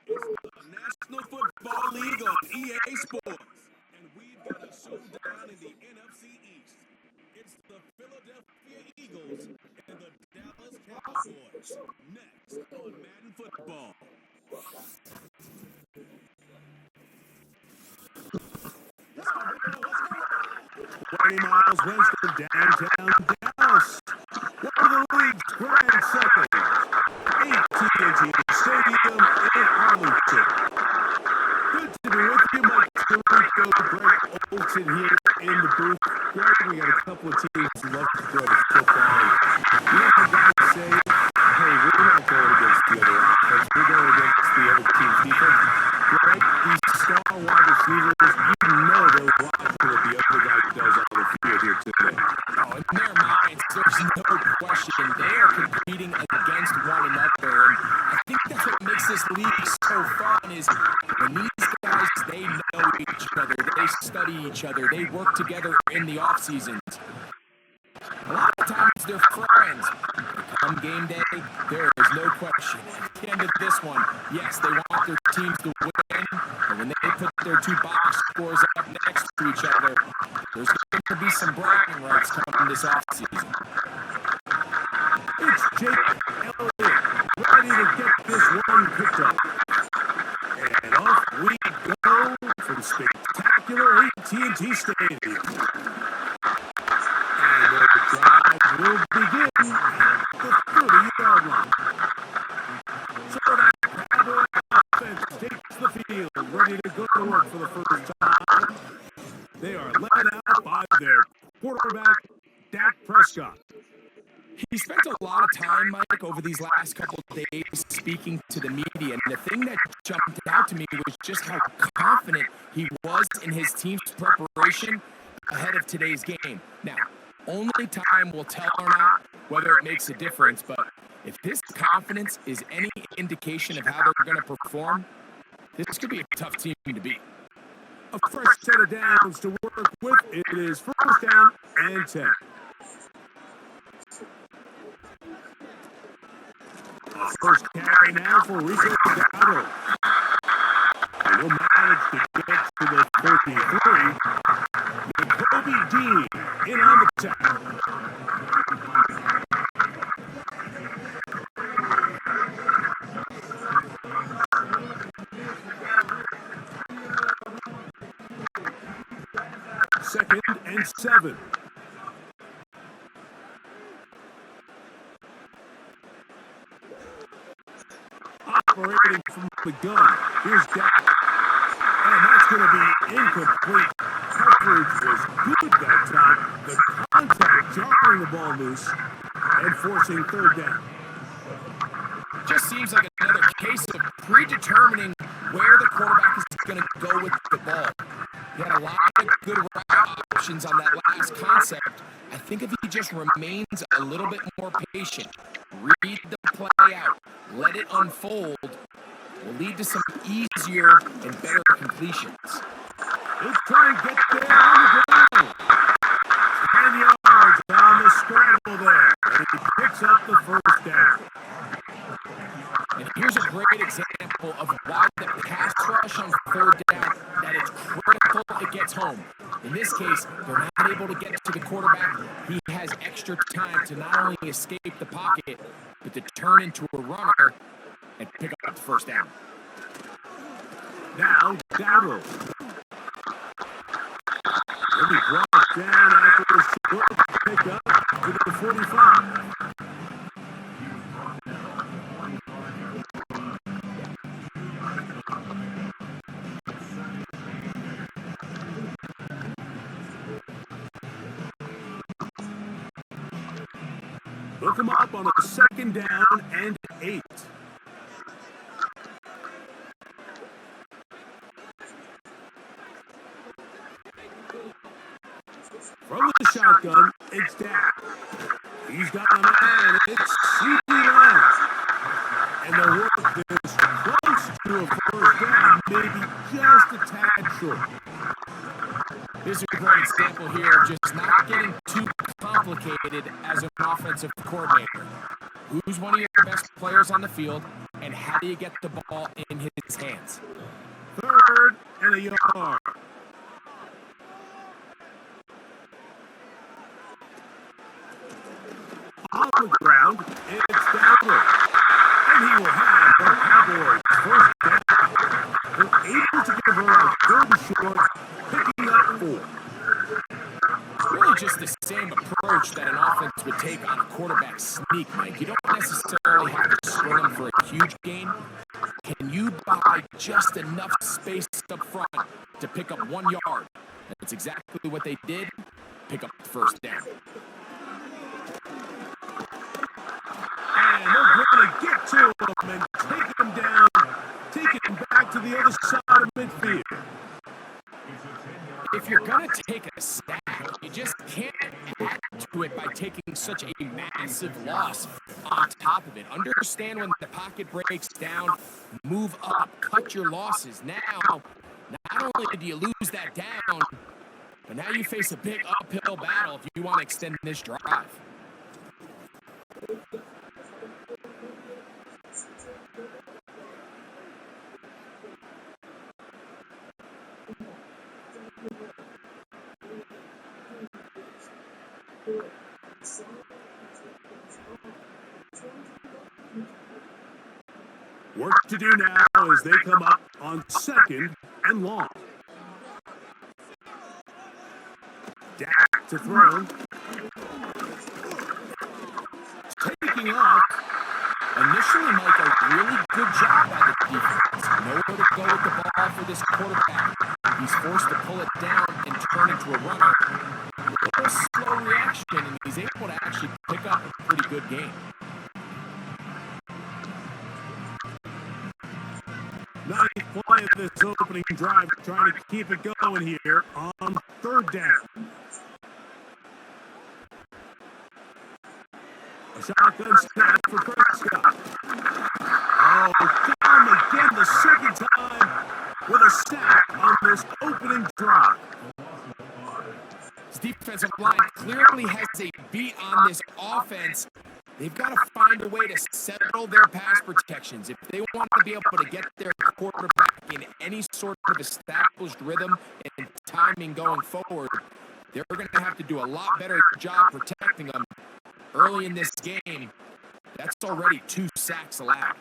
National Football League on EA Sports. And we've got a showdown in the NFC East. It's the Philadelphia Eagles and the Dallas Cowboys. Next on Madden Football. 20 miles west of downtown Dallas. One of the league's grand settings. AT&T Stadium in Arlington. Good to be with you, Mike Tirico, Greg Olson here in the booth. Greg, we got a couple of teams who love to throw the football. You know how guys say, hey, we're not going against the other offense. We're going against the other team's defense. Greg, these star wide receivers, you know they're watching what the other guy does on the field here today. Oh, in their minds, there's no question. They are competing against one another. And I think that's what makes this league so fun is when these guys, they know each other, they study each other, they work together in the off seasons. A lot of times they're friends. Come game day, there is no question. At the end of this one, yes, they want their teams to win, but when they put their two box scores up next to each other, there's going to be some bragging rights coming this offseason. It's Jake Elliott, ready to get this one picked up. And off we go from spectacular AT&T Stadium. And the drive will begin at the 30-yard line. So that Cowboy offense takes the field, ready to go to work for the first time. They are led out by their quarterback, Dak Prescott. He spent a lot of time, Mike, over these last couple of days speaking to the media, and the thing that jumped out to me was just how confident he was in his team's preparation ahead of today's game. Now, only time will tell or not whether it makes a difference, but if his confidence is any indication of how they're going to perform, this could be a tough team to beat. A fresh set of downs to work with. It is first down and 10. First carry now for Rico Dowdle. And he'll manage to get to the 33. Kobe D in on the tackle. Second and 7. Operating from the gun. Here's Dak. And that's going to be incomplete. Coverage was good that time. The contact jarring the ball loose and forcing third down. Just seems like another case of predetermining where the quarterback is going to go with the ball. He had a lot of good route options on that last concept. I think if he just remains a little bit more patient, read the play out, let it unfold, will lead to some easier and better completions. He'll try and get there on the ground. 10 yards on the scramble there. And he picks up the first down. And here's a great example of why the pass rush on third down, that it's critical it gets home. In this case, they're not able to get to the quarterback. He has extra time to not only escape the pocket, but to turn into a runner and pick up the first down. Now, Dowdle. He'll be brought down after the short pickup to the 45. Look him up on a second down and 8. From the shotgun, it's Dak. He's got a man. It's CD Lamb. And the work is close to a first down, maybe just a tad short. This is a great example here of just not getting too complicated as an offensive coordinator. Who's one of your best players on the field and how do you get the ball in his hands? 3rd and a yard. On the ground, it's Dowler. And he will have the Cowboys first down. They're able to give her a 3rd and short, picking up 4. Really just the same approach that an offense would take on a quarterback sneak, Mike. You don't necessarily have to sprint them for a huge gain. Can you buy just enough space up front to pick up 1 yard? That's exactly what they did. Pick up the first down. And they're going to get to him and take him down, take him back to the other side of midfield. If you're going to take a sack, you just can't add to it by taking such a massive loss on top of it. Understand when the pocket breaks down, move up, cut your losses. Now, not only do you lose that down, but now you face a big uphill battle if you want to extend this drive. Work to do now as they come up on 2nd and long. Dak to throw. Taking off. Initially, Mike, a really good job by the defense. Nowhere to go with the ball for this quarterback. He's forced to pull it down and turn into a runner. A little slow reaction, and he's able to actually pick up a pretty good game. Ninth play of this opening drive, trying to keep it going here on 3rd down. A shotgun snap for Prescott. Oh, down again the 2nd time with a sack on this opening drive. This defensive line clearly has a beat on this offense. They've got to find a way to settle their pass protections. If they want to be able to get their quarterback in any sort of established rhythm and timing going forward, they're going to have to do a lot better job protecting them early in this game. That's already 2 sacks allowed.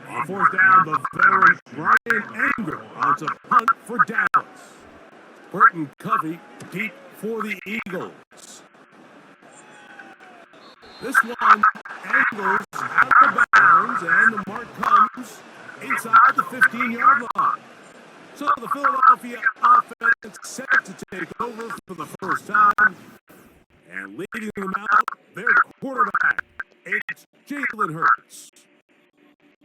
On 4th down, the veteran Brian Anger onto punt for Dallas. Burton Covey deep for the Eagles. This one angles out of bounds, and the mark comes inside the 15-yard line. So the Philadelphia offense set to take over for the first time, and leading them out, their quarterback, it's Jalen Hurts.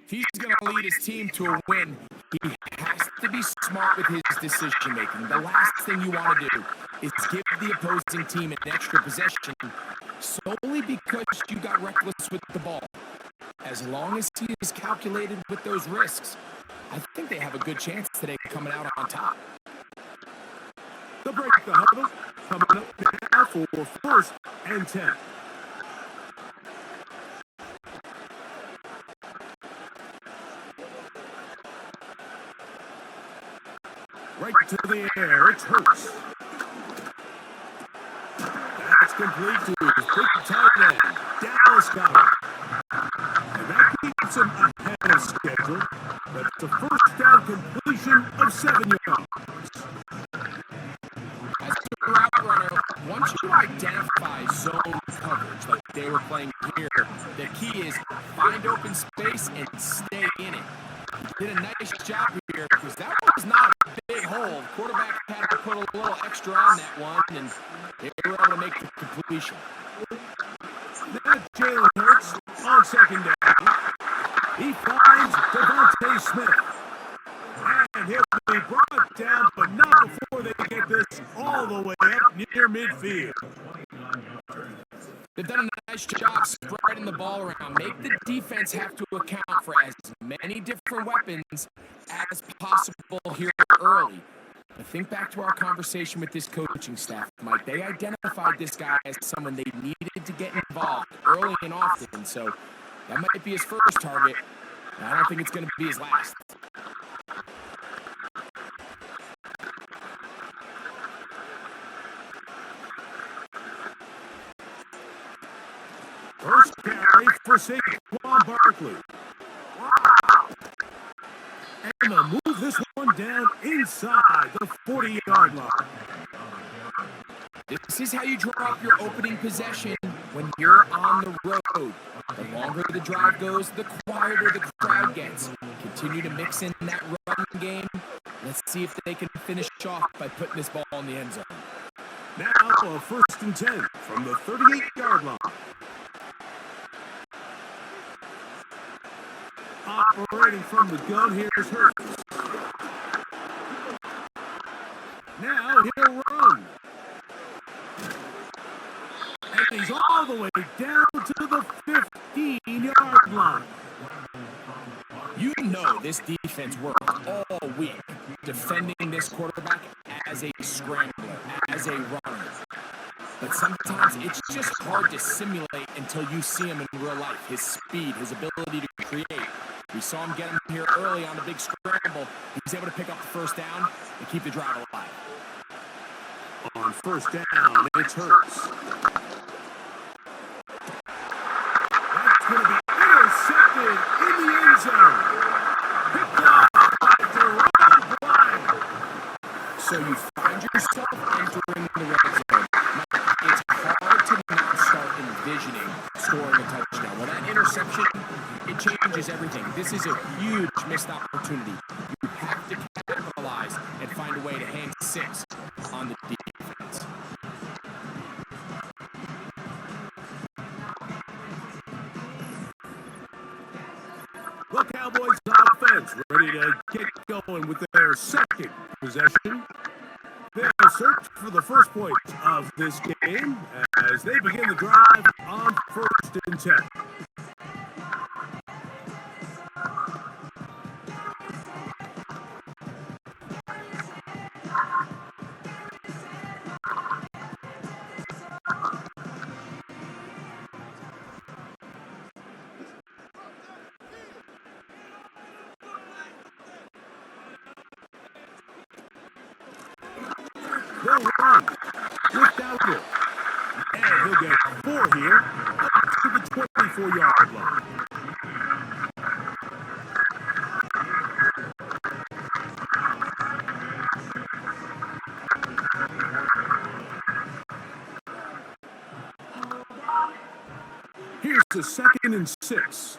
If he's going to lead his team to a win, he has to be smart with his decision-making. The last thing you want to do is give the opposing team an extra possession solely because you got reckless with the ball. As long as he is calculated with those risks, I think they have a good chance today coming out on top. The break the huddle coming up now for 1st and 10. Right to the air, it's Hurts. That's complete to his big tight end, Dallas Cowboys. And that keeps him ahead of schedule. That's a first down completion of 7 yards. As a route runner, once you identify zone coverage like they were playing here, the key is find open space and stay in it. He did a nice job here because that was not a big hole. Quarterback had to put a little extra on that one, and they were able to make the completion. Now Jalen Hurts on 2nd down. He finds Devontae Smith. And he'll be brought down, but not before they get this all the way up near midfield. They've done a nice job spreading the ball around. Make the defense have to account for as many different weapons as possible here early. But think back to our conversation with this coaching staff, Mike. They identified this guy as someone they needed to get involved early and often, so that might be his first target. I don't think it's going to be his last. First carry for Saquon Barkley. And they'll move this one down inside the 40-yard line. This is how you draw up your opening possession when you're on the road. The longer the drive goes, the quieter the crowd gets. Continue to mix in that run game. Let's see if they can finish off by putting this ball in the end zone. Now a 1st and 10 from the 38-yard line. Operating from the gun, here's Hurts. Now he'll run. And he's all the way down to the 15-yard line. You know this defense worked all week defending this quarterback as a scrambler, as a runner. But sometimes it's just hard to simulate until you see him in real life. His speed, his ability to create. We saw him get him here early on the big scramble. He was able to pick up the first down and keep the drive alive. On 1st down, it's Hurts. That's going to be intercepted in the end zone. Picked up by Deron Bryant. So you find yourself entering the red zone. It's hard to not start envisioning scoring a touchdown. Well, that interception, it changes everything. This is a huge missed opportunity. You have to capitalize and find a way to hang 6 on the defense. The Cowboys offense ready to get going with their 2nd possession. They'll search for the first point of this game as they begin the drive on 1st and 10. They'll run without it. And he'll get 4 here up to the 24-yard line. Here's the 2nd and 6.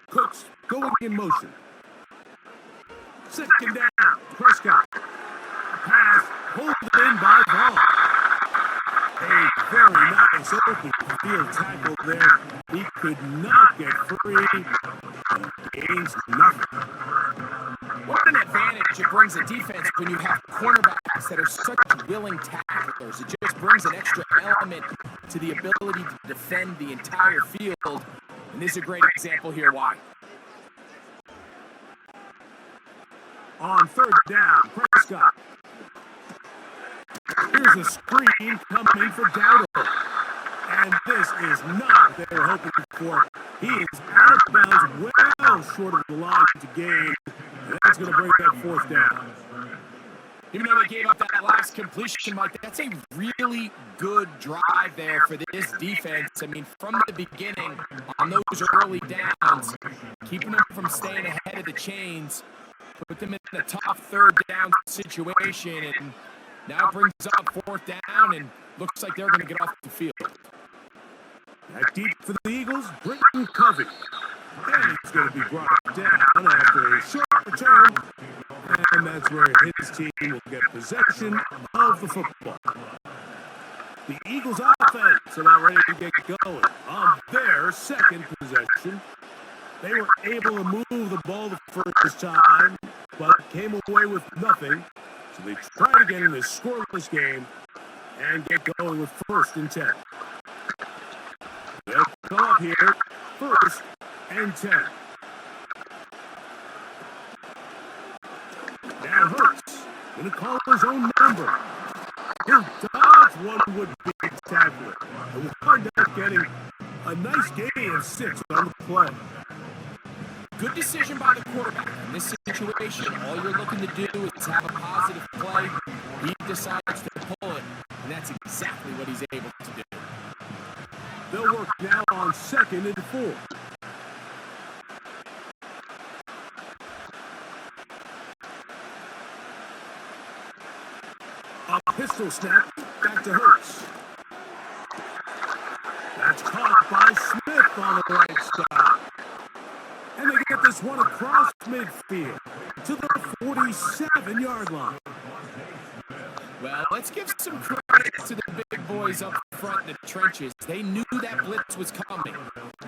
Cooks going in motion. 2nd down, Prescott. Pass pulled in by Vaughn. A very nice open field tackle there. He could not get free. Gains nothing. What an advantage it brings a defense when you have cornerbacks that are such willing tacklers. It just brings an extra element to the ability to defend the entire field. And this is a great example here why. On 3rd down, Prescott. Here's a screen coming for Dowdle. And this is not what they were hoping for. He is out of bounds, well short of the line to gain. And that's going to bring that 4th down. Even though they gave up that last completion, Mike, that's a really good drive there for this defense. I mean, from the beginning, on those early downs, keeping them from staying ahead of the chains, put them in the top 3rd down situation, and now it brings up 4th down, and looks like they're going to get off the field. Back deep for the Eagles, Britton Covey. And it's going to be brought down after a short return. And that's where his team will get possession of the football. The Eagles offense about ready to get going on their 2nd possession. They were able to move the ball the first time, but came away with nothing. So they try to get in this scoreless game and get going with 1st and 10. They'll come up here, 1st and 10. Hurts. Gonna call his own number. He'll dodge one would-be tackler. And will wind up getting a nice gain of 6 on the play. Good decision by the quarterback. In this situation, all you're looking to do is have a positive play. He decides to pull it, and that's exactly what he's able to do. They'll work now on 2nd and 4. A pistol snap back to Hurts. That's caught by Smith on the right side. And they get this one across midfield to the 47-yard line. Well, let's give some credit to the big boys up front in the trenches. They knew that blitz was coming.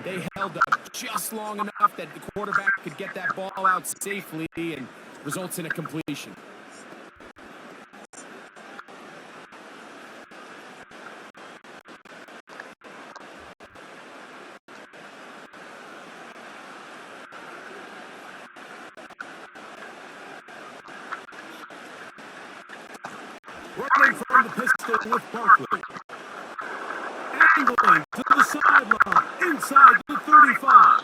They held up just long enough that the quarterback could get that ball out safely and results in a completion. Running from the pistol with Barkley. Angling to the sideline, inside the 35.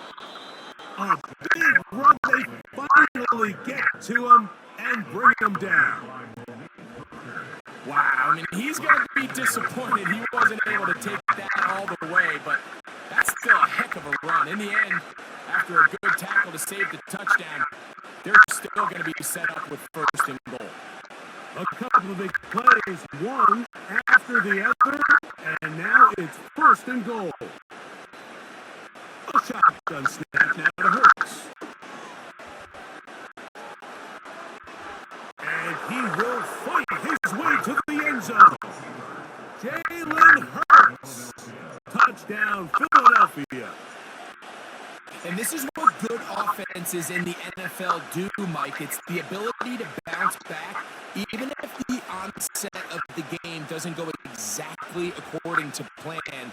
A big run, they finally get to him and bring him down. Wow, I mean, he's going to be disappointed he wasn't able to take that all the way, but that's still a heck of a run. In the end, after a good tackle to save the touchdown, they're still going to be set up with 1st and goal. A couple of big plays, one after the other, and now it's 1st and goal. A shotgun snap now to Hurts. And he will fight his way to the end zone. Jalen Hurts. Touchdown, Philadelphia. And this is what good offenses in the NFL do, Mike. It's the ability to bounce back, even if the onset of the game doesn't go exactly according to plan.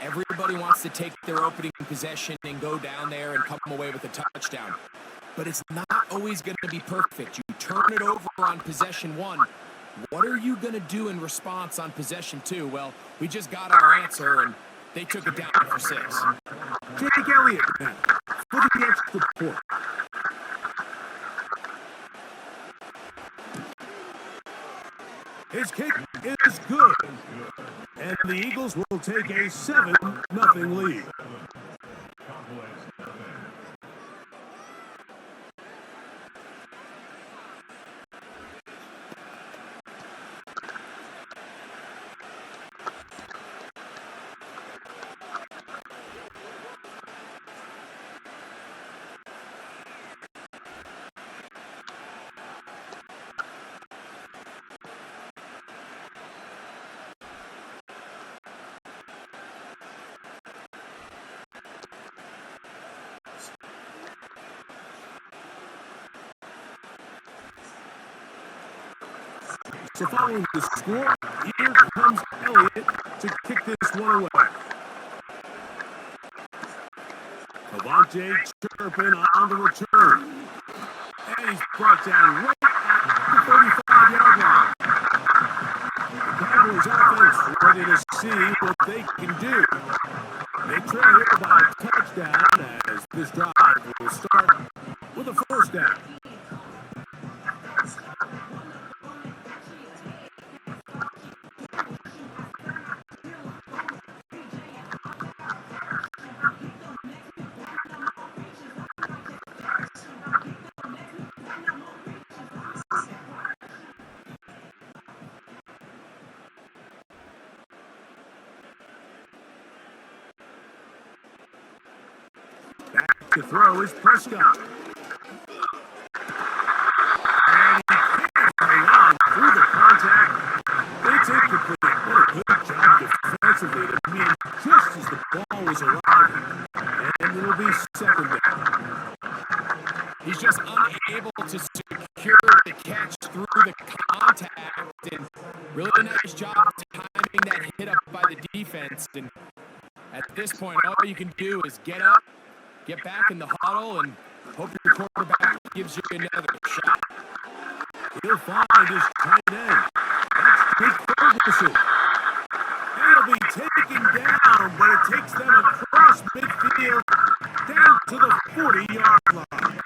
Everybody wants to take their opening possession and go down there and come away with a touchdown. But it's not always going to be perfect. You turn it over on possession 1. What are you going to do in response on possession 2? Well, we just got our answer, and they took it down for 6. Jake Elliott now for the extra point. His kick is good. And the Eagles will take a 7-0 lead. So following the score, here comes Elliott to kick this one away. Cavante Turpin on the return. And he's brought down right at the 35-yard line. The Cowboys offense ready to see what they can do. They trail here by a touchdown as this drive will start with a 1st down. To throw is Prescott. And he can't hang on through the contact. It's incomplete. What a good job defensively to meet him just as the ball was arriving. And it'll be 2nd down. He's just unable to secure the catch through the contact. And really nice job timing that hit up by the defense. And at this point, all you can do is get up, get back in the huddle, and hope your quarterback gives you another shot. He'll find his tight end. That's Jake Ferguson. He'll be taken down, but it takes them across midfield down to the 40-yard line.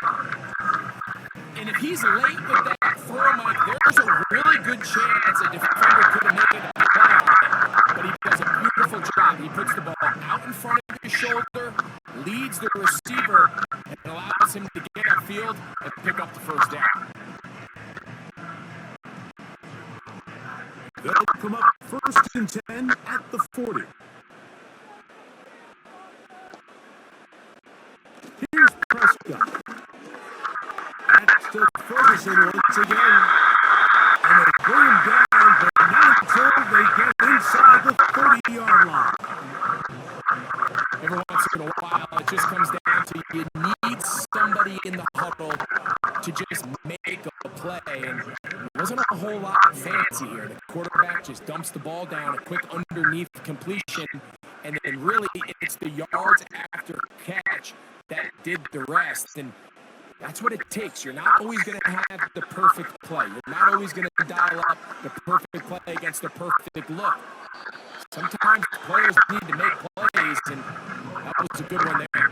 And if he's late with that throw, Mike, there's a really good chance a defender could have made a play on it. But he does a beautiful job. He puts the ball out in front of his shoulder, leads the receiver, and allows him to get upfield and pick up the first down. They'll come up 1st and 10 at the 40. Here's Prescott. Back to Ferguson once again. And they bring him down, but not until they get inside the 30-yard line. Every once in a while, it just comes down to you need somebody in the huddle to just make a play. And there wasn't a whole lot fancy here. The quarterback just dumps the ball down, a quick underneath completion, and then really it's the yards after catch that did the rest. And that's what it takes. You're not always going to have the perfect play. You're not always going to dial up the perfect play against the perfect look. Sometimes players need to make plays, and that was a good one there.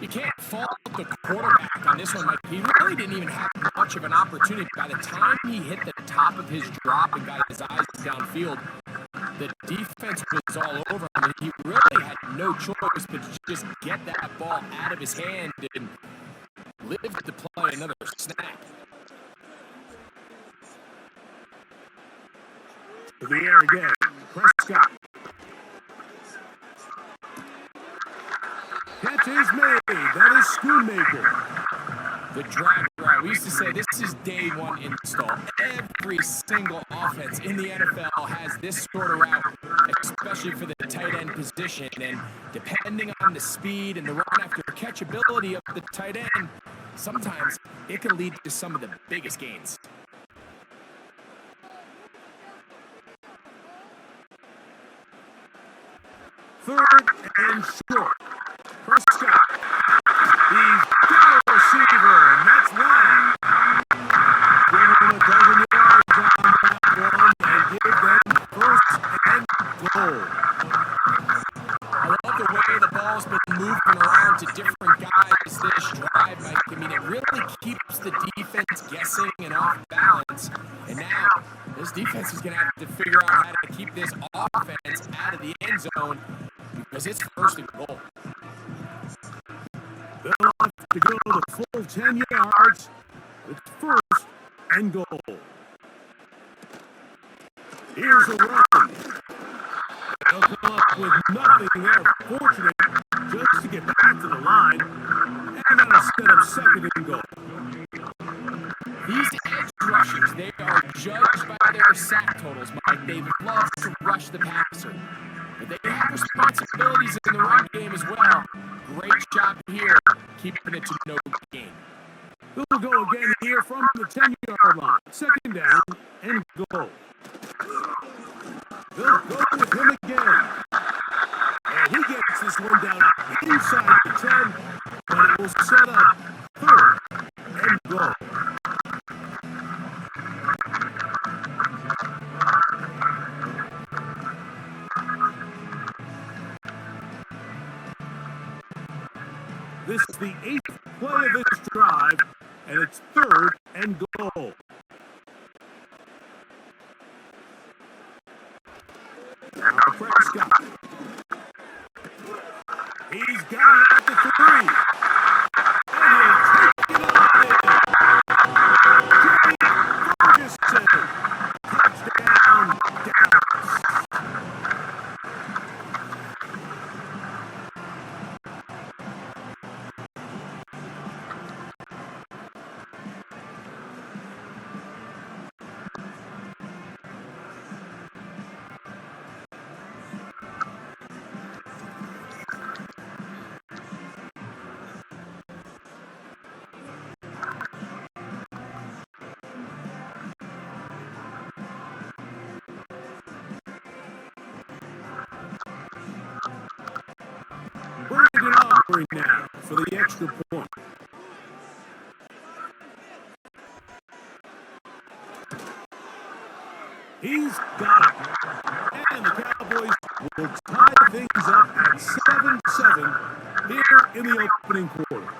You can't fault the quarterback on this one, Mike. He really didn't even have much of an opportunity. By the time he hit the top of his drop and got his eyes downfield, the defense was all over him, and he really had no choice but to just get that ball out of his hand and live to play another snap. To the air again. Prescott. Catch is made. That is Schoonmaker. The drag route. We used to say this is day one install. Every single offense in the NFL has this sort of route, especially for the tight end position. And depending on the speed and the run after catch ability of the tight end, sometimes it can lead to some of the biggest gains. Third and short. Prescott. He's got a receiver, and that's Lamb. Give him a dozen yards on that one and give them 1st and goal. I love the way the ball's been moving around to different guys this drive, Mike. I mean, it really keeps the defense guessing and off balance. And now, this defense is going to have to figure out how to keep this offense out of the end zone because it's 1st and goal. They'll have to go the full 10 yards. It's 1st and goal. Here's a run. They'll come up with nothing there. Fortunate just to get back to the line. And then a set up 2nd and goal. These edge rushers, they are judged by their sack totals, Mike. They love to rush the passer. But they have responsibilities in the run game as well. Great job here, keeping it to no gain. They'll go again here from the 10-yard line. 2nd down and goal. They'll go with him again. And he gets this one down inside the 10, but it will set up 3rd and goal. This is the 8th play of this drive, and it's 3rd and goal. Now Prescott. He's got it at the 3. And he'll take it on in. Ferguson. Touchdown, Dallas. Now for the extra point. He's got it. And the Cowboys will tie things up at 7-7 here in the opening quarter.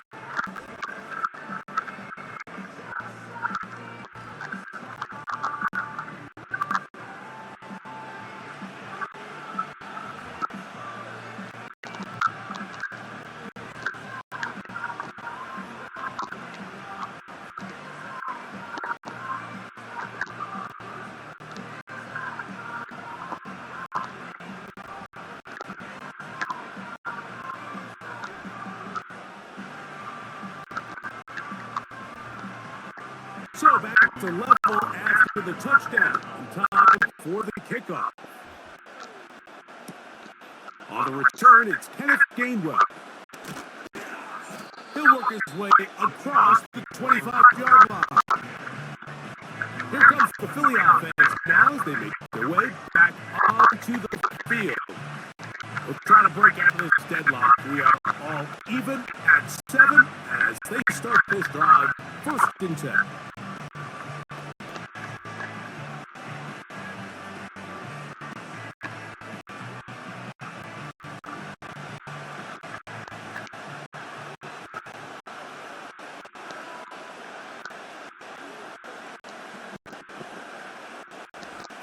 So back to level after the touchdown. And time for the kickoff. On the return, it's Kenneth Gainwell. He'll work his way across the 25-yard line. Here comes the Philly offense now as they make their way back onto the field. We'll try to break out of this deadlock. We are all even at 7 as they start this drive. 1st and 10.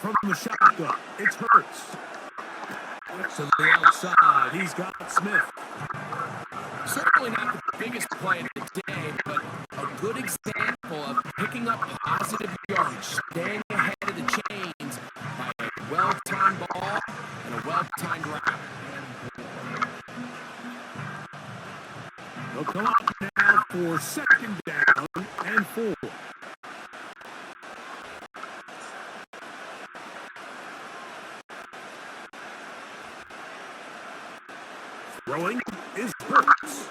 From the shotgun, it's Hurts. To the outside, he's got Smith. Certainly not the biggest play of the day, but a good example of picking up positive yardage, staying ahead of the chains by a well-timed ball and a well-timed route. They'll come up now for 2nd down and 4. Throwing is Hurts.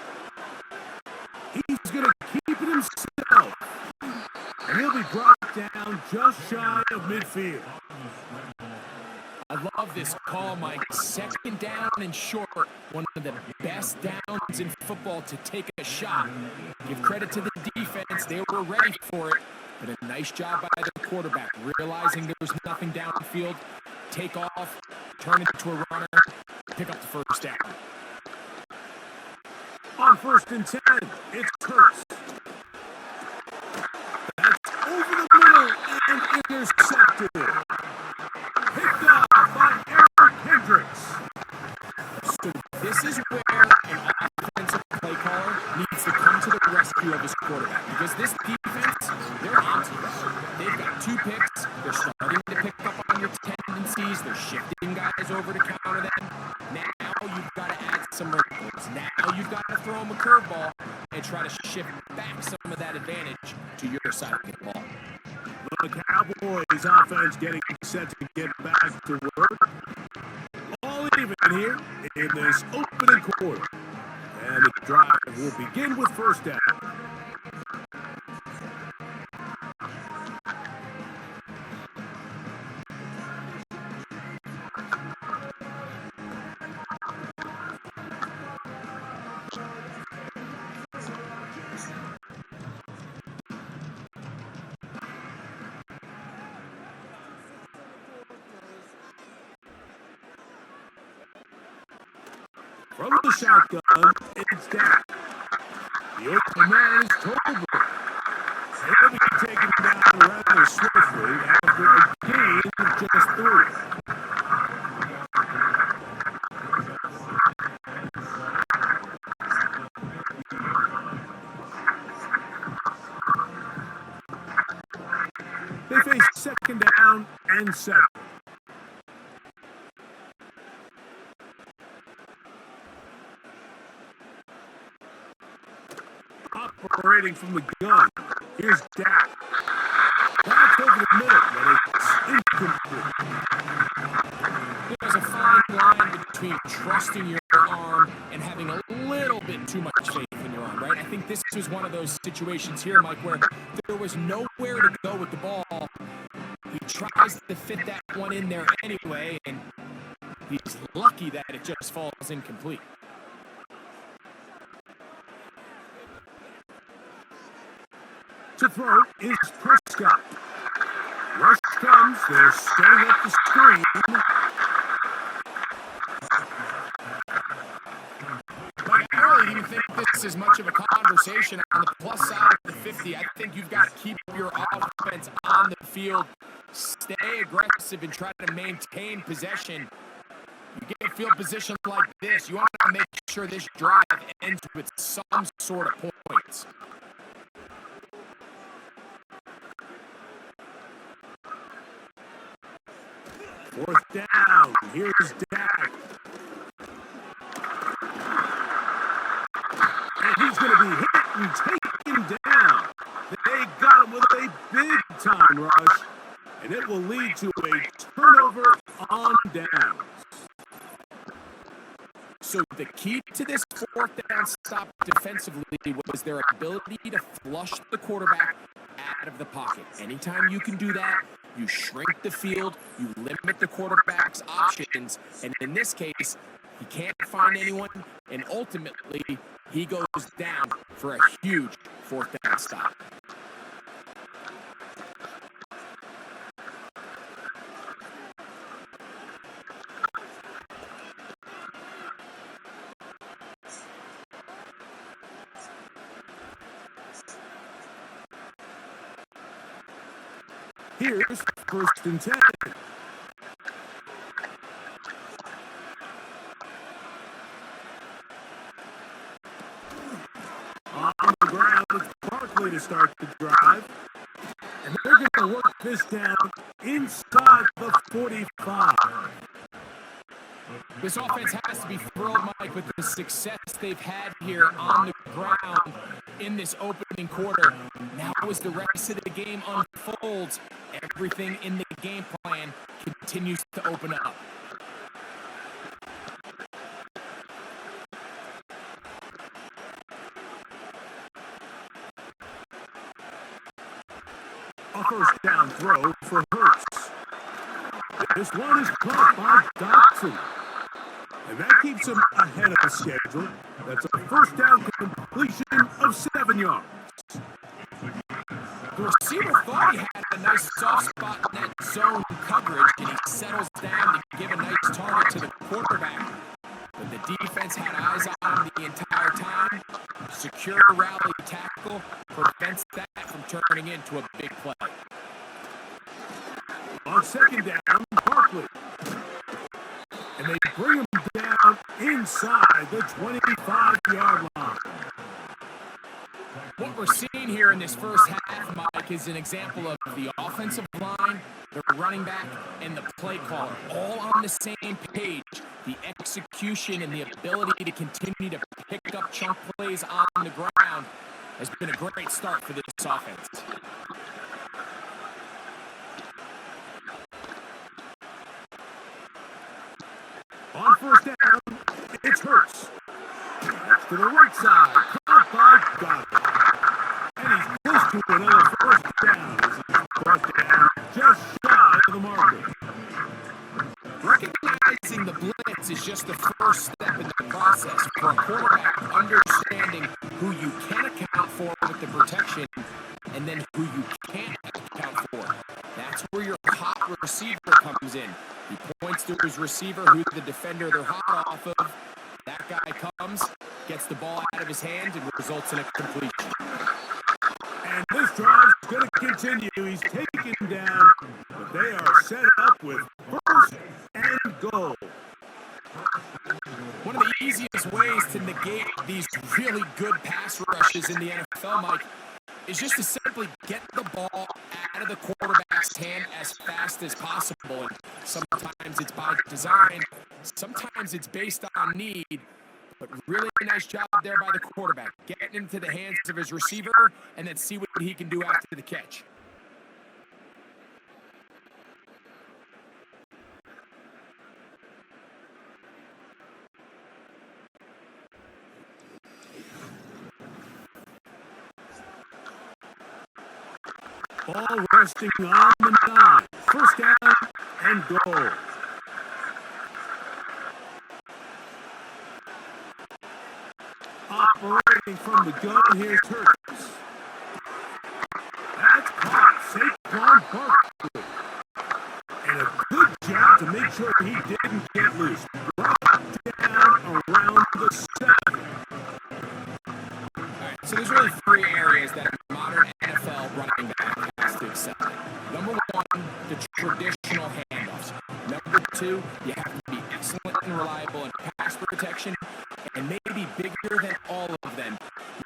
He's going to keep it himself. And he'll be brought down just shy of midfield. I love this call, Mike. 2nd down and short. One of the best downs in football to take a shot. Give credit to the defense. They were ready for it. But a nice job by the quarterback, realizing there was nothing downfield. Take off, turn it into a runner, pick up the 1st down. On 1st and 10, it's Hurts. That's over the middle and intercepted. Picked up by Eric Hendricks. So this is where an offensive play caller needs to come to the rescue of his quarterback. Because this defense, they're onto it. They've got 2 picks. They're starting to pick up on your tendencies. They're shifting guys over to counter them. Now you've got to add some wrinkles. Now you've got to throw them a curveball and try to shift back some of that advantage to your side of the ball. The Cowboys offense getting set to get back to work. All even here in this opening quarter. And the drive will begin with 1st down. From the shotgun, it's Dak. The open man is Tolbert. He'll be taken down rather swiftly after a gain of just 3. They face 2nd down and 7. Operating from the gun, here's Dak. That's over the middle, but it's incomplete. There's a fine line between trusting your arm and having a little bit too much faith in your arm, right? I think this was one of those situations here, Mike, where there was nowhere to go with the ball. He tries to fit that one in there anyway, and he's lucky that it just falls incomplete. To throw is Prescott. Rush comes. They're setting up the screen. Like, I really didn't think this is much of a conversation on the plus side of the 50. I think you've got to keep your offense on the field, stay aggressive, and try to maintain possession. You get a field position like this, you want to make sure this drive ends with some sort of points. Fourth down. Here's Dak. And he's going to be hit and taken down. They got him with a big-time rush, and it will lead to a turnover on downs. So the key to this fourth down stop defensively was their ability to flush the quarterback out of the pocket. Anytime you can do that, you shrink the field, you limit the quarterback's options, and in this case, he can't find anyone, and ultimately, he goes down for a huge fourth down stop. Here's first and 10. On the ground, it's Barkley to start the drive. And they're going to work this down inside the 45. This offense has to be thrilled, Mike, with the success they've had here on the ground in this opening quarter. Now as the rest of the game unfolds, everything in the game plan continues to open up. A first down throw for Hurts. This one is caught by Dotson. And that keeps him ahead of schedule. That's a first down completion of 7 yards. The receiver thought he had a nice soft spot in that zone coverage, and he settles down to give a nice target to the quarterback. But the defense had eyes on him the entire time. Secure rally tackle prevents that from turning into a big play. On second down, Barkley. And they bring him down inside the 25-yard line. What we're seeing here in this first half, Mike, is an example of the offensive line, the running back, and the play caller all on the same page. The execution and the ability to continue to pick up chunk plays on the ground has been a great start for this offense. On first down, it's Hurts. That's to the right side, caught by Goddard. And he's close to another first down as he's brought down just shy of the marker. Recognizing the blitz is just the first step in the process for a quarterback understanding who you can account for with the protection and then who you can't account for. That's where your hot receiver comes in. He points to his receiver, who the defender they're hot off of. That guy comes, gets the ball out of his hand, and results in a completion. And this drive's going to continue. He's taken down, but they are set up with first and goal. One of the easiest ways to negate these really good pass rushes in the NFL, Mike, is just to simply get the ball out of the quarterback's hand as fast as possible. And sometimes it's by design, sometimes it's based on need, but really nice job there by the quarterback, getting into the hands of his receiver and then see what he can do after the catch. Ball resting on the 9. First down and goal. Operating from the gun, here's Hurts. That's caught. Saquon Barkley. to make sure he didn't get loose. Brought down around the 7. All right, so there's really 3 areas that a modern NFL running back has to excel in. Number 1, the traditional handoffs. Number 2, you have to be excellent and reliable in pass protection. And maybe bigger than all of them,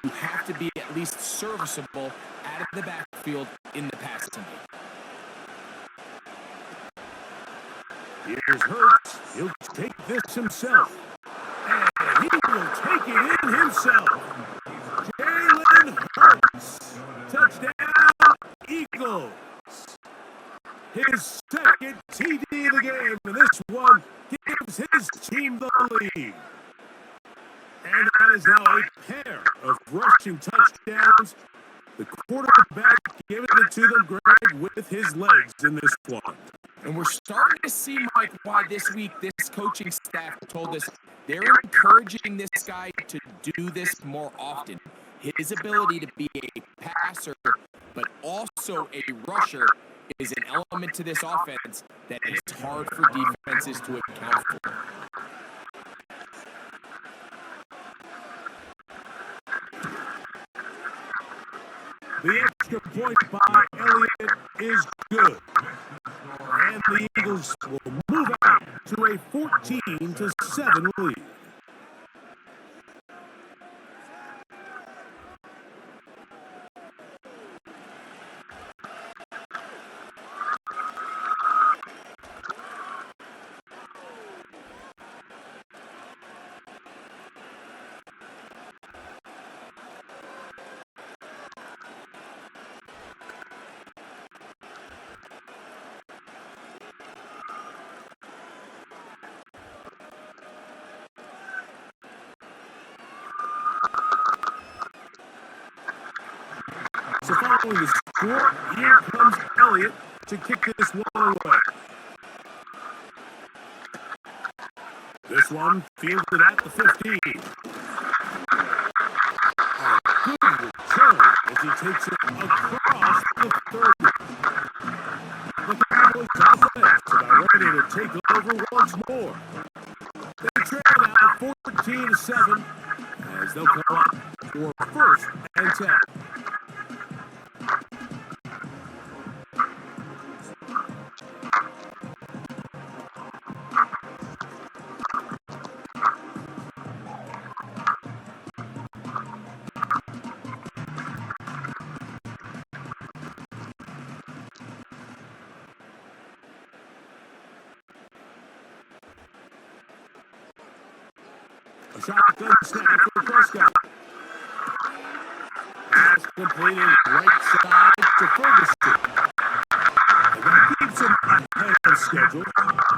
you have to be at least serviceable out of the backfield in the passing game. Here's Hurts. He'll take this himself. And he will take it in himself. Jalen Hurts. Touchdown, Eagles. His second TD of the game, and this one gives his team the lead. And that is now a pair of rushing touchdowns. The quarterback giving it to them, Greg, with his legs in this one. And we're starting to see, Mike, why this week this coaching staff told us they're encouraging this guy to do this more often. His ability to be a passer, but also a rusher, is an element to this offense that is hard for defenses to account for. The extra point by Elliott is good. And the Eagles will move out to a 14-7 lead. So following the score, here comes Elliott to kick this one away. This one fielded at the 15. A good return as he takes it across the 30. The Cowboys offense about ready to take over once more. They trail now 14-7 as they'll come up for 1st and 10. A shotgun snap for Prescott. Pass completed right side to Ferguson. And that keeps him ahead of schedule.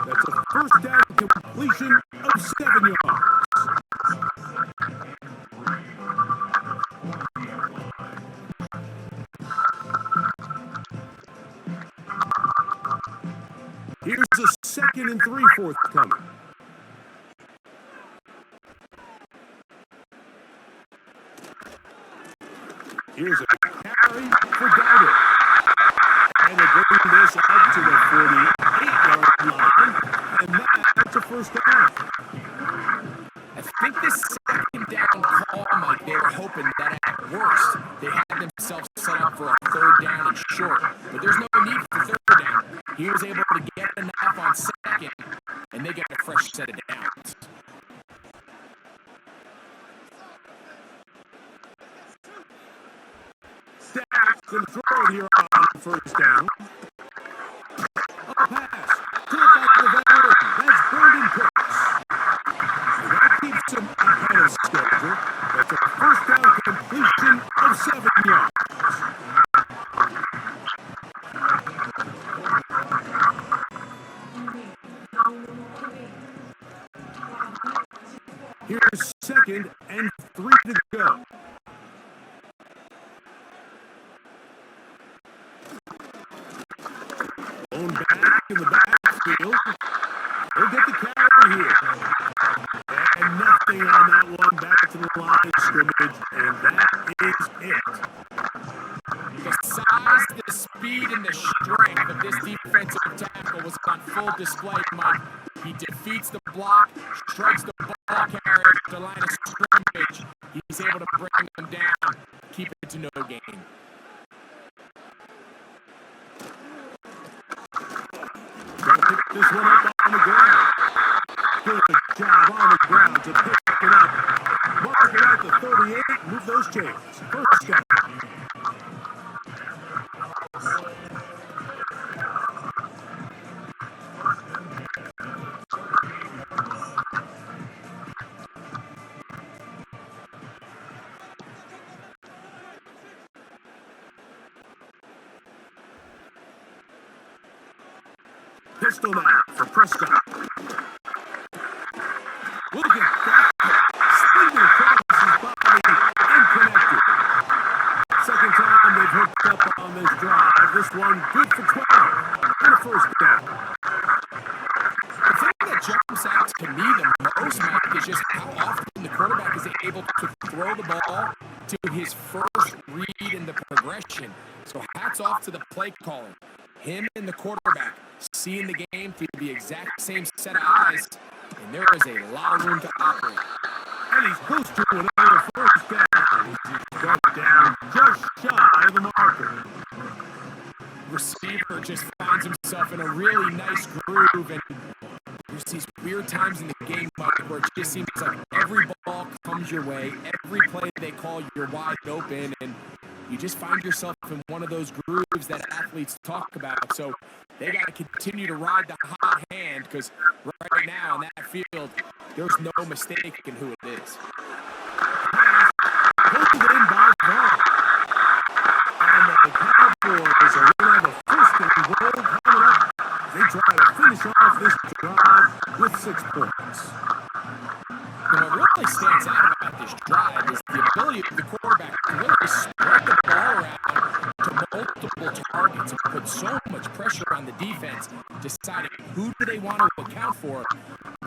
That's a 1st down completion of 7 yards. Here's a 2nd and 3 forthcoming. Here's a carry for Dowdle. And they bring this up to the 48-yard line, and that's a 1st down. I think this 2nd down call, Mike, they were hoping that at worst they had themselves set up for a 3rd down and short. But there's no need for 3rd down. He was able to get enough on 2nd, and they get a fresh set of downs. Stack's going to throw it here on 1st down. A pass. Caught by the veteran. That's Brandon Cooks. And that keeps him ahead of schedule. That's a 1st down completion of 7 yards. Here's 2nd and 3 to go. Going back in the backfield. He'll get the carry here. And nothing on that one. Back to the line of scrimmage. And that is it. The size, the speed, and the strength of this defensive tackle was on full display play, Mike. He defeats the block, strikes the ball carrier to the line of scrimmage. He's able to bring them down, keep it to no gain. Gotta pick this one up on the ground. Good job on the ground to pick it up. Mark it out to 38, move those chains. First down. Pistol now for Prescott. Look at that. Stinging across his body and connected. Second time they've hooked up on this drive. This one good for 12 and a first down. The thing that jumps out to me the most, Mike, is just how often the quarterback is able to throw the ball to his first read in the progression. So hats off to the play calling. Him and the quarterback seeing the game through the exact same set of eyes, and there is a lot of room to operate. And he's close to another first down. He's got down just shy of the marker. Receiver just finds himself in a really nice groove, and there's these weird times in the game, Mike, where it just seems like every ball comes your way, every play they call, you're wide open, and you just find yourself in one of those grooves that athletes talk about. So they got to continue to ride the hot hand, because right now in that field, there's no mistaking who it is. Pulled in by Vaughn. And the Cowboys are going to have a first and goal coming up. They try to finish off this drive with 6 points. And what really stands out about this drive is the ability of the quarterback to really spread the ball around to multiple targets and put so much pressure on the defense, deciding who do they want to account for,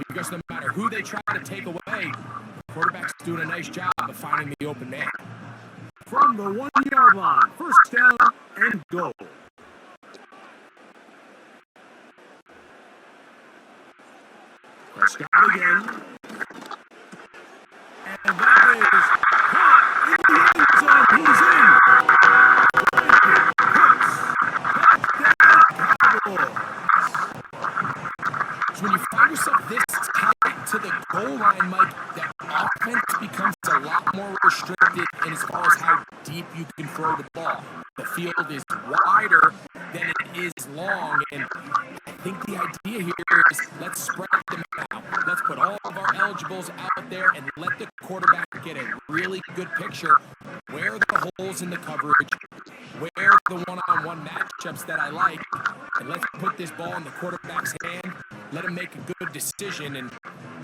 because no matter who they try to take away, the quarterback's doing a nice job of finding the open man. From the 1-yard line, first down and goal. Prescott again. And that is caught in the end zone. He's in. Touchdown, Cowboys. So when you find yourself this tight to the goal line, Mike, that offense becomes a lot more restricted in as far as how deep you can throw the ball. The field is wider than it is long, and I think the idea here is let's spread them out. Let's put all of our eligibles out there and let the quarterback get a really good picture. Where are the holes in the coverage? Where are the one-on-one matchups that I like? And let's put this ball in the quarterback's hand. Let him make a good decision, and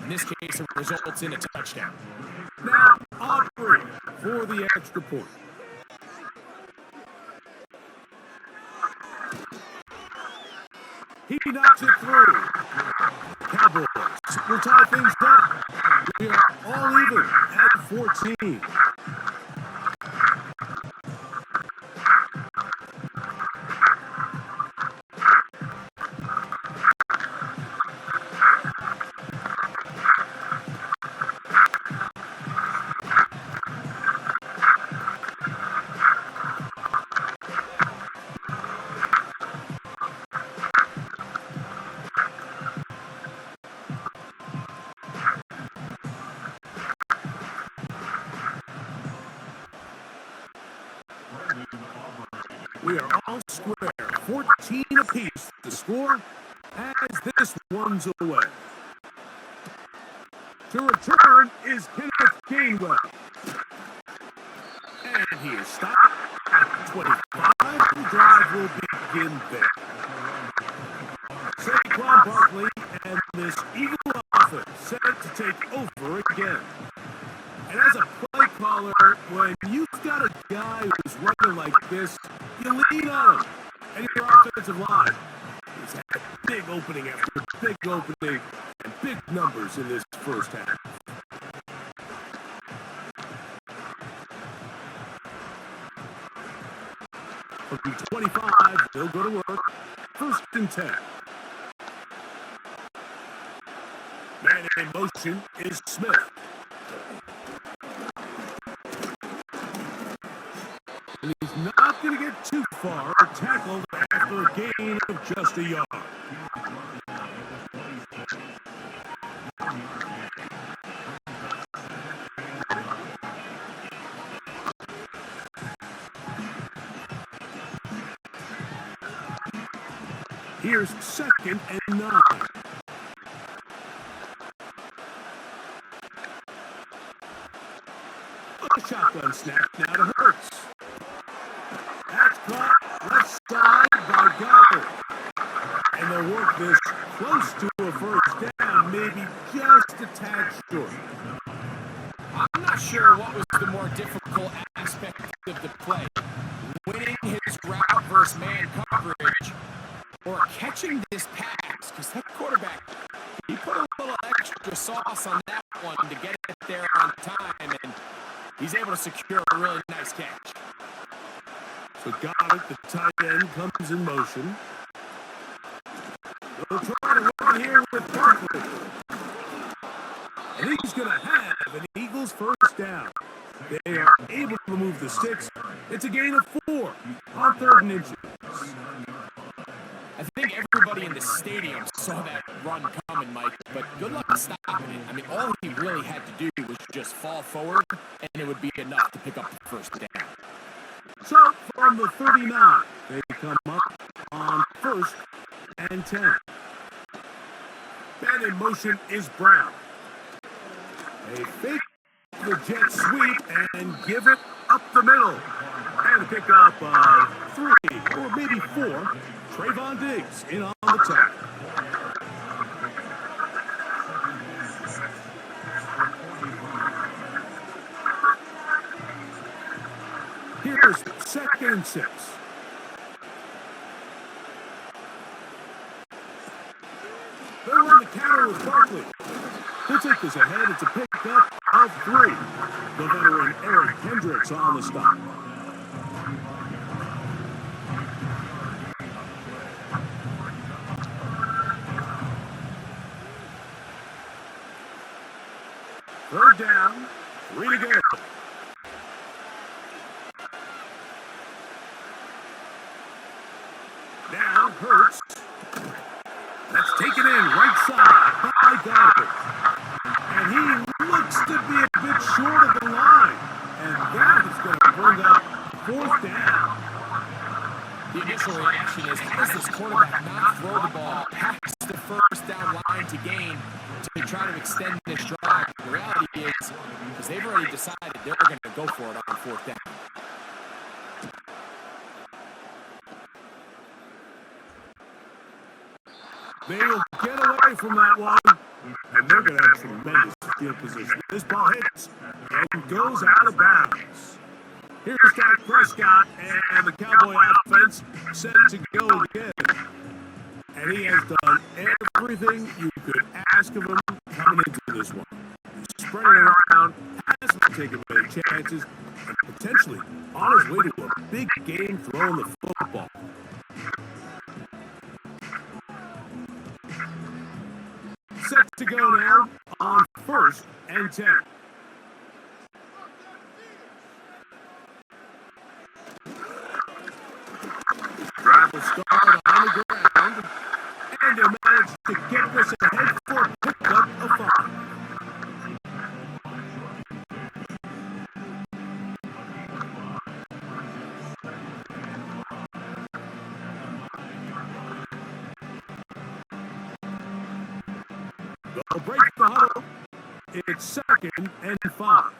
in this case, it results in a touchdown. Now, Aubrey for the extra point. He knocks it through. Cowboys will tie things up. We are all even at 14. We are all square, 14 apiece. The score as this one's away. To return is Kenneth Gainwell. And he is stopped at 25. The drive will begin there. Saquon Barkley and this Eagle offense set to take over again. And as a play caller, when you've got a guy who's running like this, you lean on him. And your offensive line has had big opening after big opening and big numbers in this first half. From 25, they'll go to work. First and 10. Man in motion is Smith. And he's not going to get too far, tackled after a gain of just a yard. Here's 2nd and 9. A shotgun snap now to Hurts. That's caught left side by Goddard. And they'll work this close to a first down, maybe just a tad short. I'm not sure what was the more difficult aspect of the play. Winning his route versus man coverage or catching this pass, because that quarterback, he put a little extra sauce on that one to get it there on time, and he's able to secure a really nice catch. So Goddard, the tight end, comes in motion. They'll try to run here with Barkley. And he's going to have an Eagles first down. They are able to move the sticks. It's a gain of 4 on 3rd and inches. I think everybody in the stadium saw that run coming, Mike, but good luck stopping it. I mean, all he really had to do was just fall forward, and it would be enough to pick up the first down. So, from the 39, they come up on 1st and 10. Man in motion is Brown. They fake the jet sweep and give it up the middle. And a pickup of 3 or maybe 4. Trayvon Diggs in on the tackle. Here's 2nd and 6. They run the counter with Barkley. He'll take this ahead. It's a pickup of 3. The veteran Eric Hendricks on the stop. Third down, 3 to go. Now Hurts. That's taken in right side by Goddard. And he looks to be a bit short of the line. And that is going to bring up 4th down. The initial reaction is, how does this quarterback not throw the ball past the first down line to gain to try to extend this drive? The reality is, because they've already decided they're going to go for it on 4th down. They will get away from that one, and they're going to have tremendous field position. This ball hits and goes out of bounds. Here's Dak Prescott, and the Cowboy offense set to go again. And he has done everything you could ask of him coming into this one. Spreading around, hasn't taken many chances, and potentially on his way to a big game throwing the football. Set to go now on 1st and 10. Drive will start on the ground, and they'll manage to get this ahead for a pickup of 5. They'll break the huddle. It's 2nd and 5.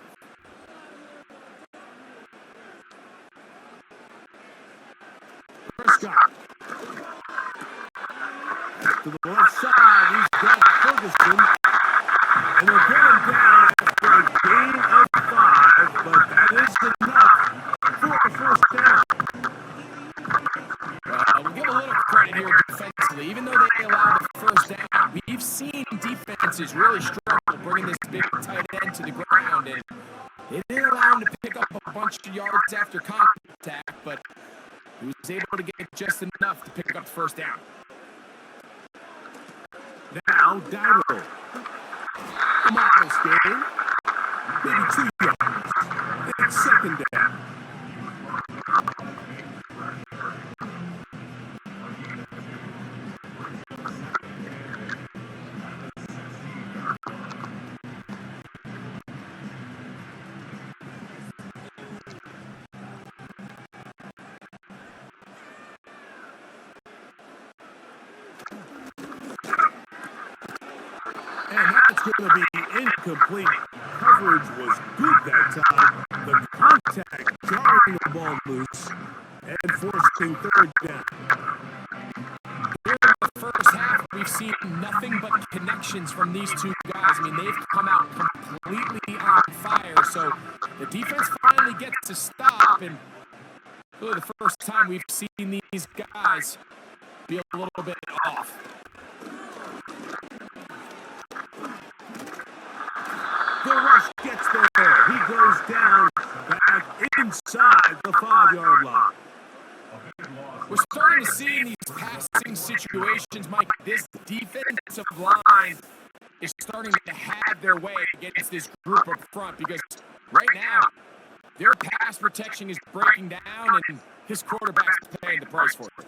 Prescott. To the left side, he's got Ferguson. And they'll get him down after a gain of 5, but that is enough for a first down. We'll give a little credit here defensively. Even though they allowed the first down, we've seen defenses really struggle bringing this big tight end to the ground, and they didn't allow him to pick up a bunch of yards after contact, but he was able to get just enough to pick up the first down. Now, Dowdle. A modest gain. Maybe 2 yards. It's second down. And that's going to be incomplete. Coverage was good that time. The contact jarring the ball loose and forcing third down. Here in the first half, we've seen nothing but connections from these two guys. I mean, they've come out completely on fire. So the defense finally gets to stop, and really the first time we've seen these guys be a little bit off. The rush gets there. He goes down back inside the 5-yard line. We're starting to see in these passing situations, Mike, this defensive line is starting to have their way against this group up front because right now, their pass protection is breaking down and his quarterback's paying the price for it.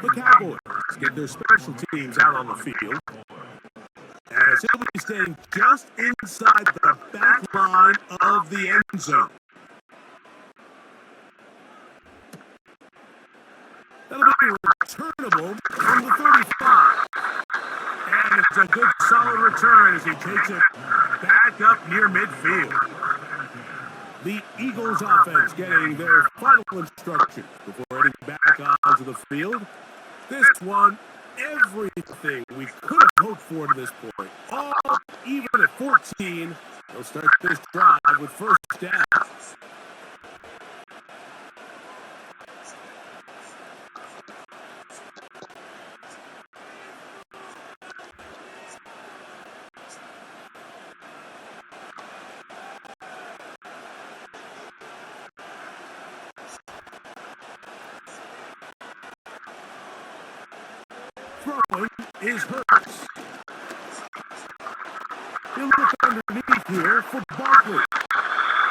The Cowboys get their special teams out on the field as he'll be staying just inside the back line of the end zone. That'll be returnable from the 35. And it's a good solid return as he takes it back up near midfield. The Eagles offense getting their final instructions before heading back onto the field. This one, everything we could have hoped for to this point. All even at 14, they'll start this drive with first down. Throwing is Hurts. He'll look underneath here for Barkley.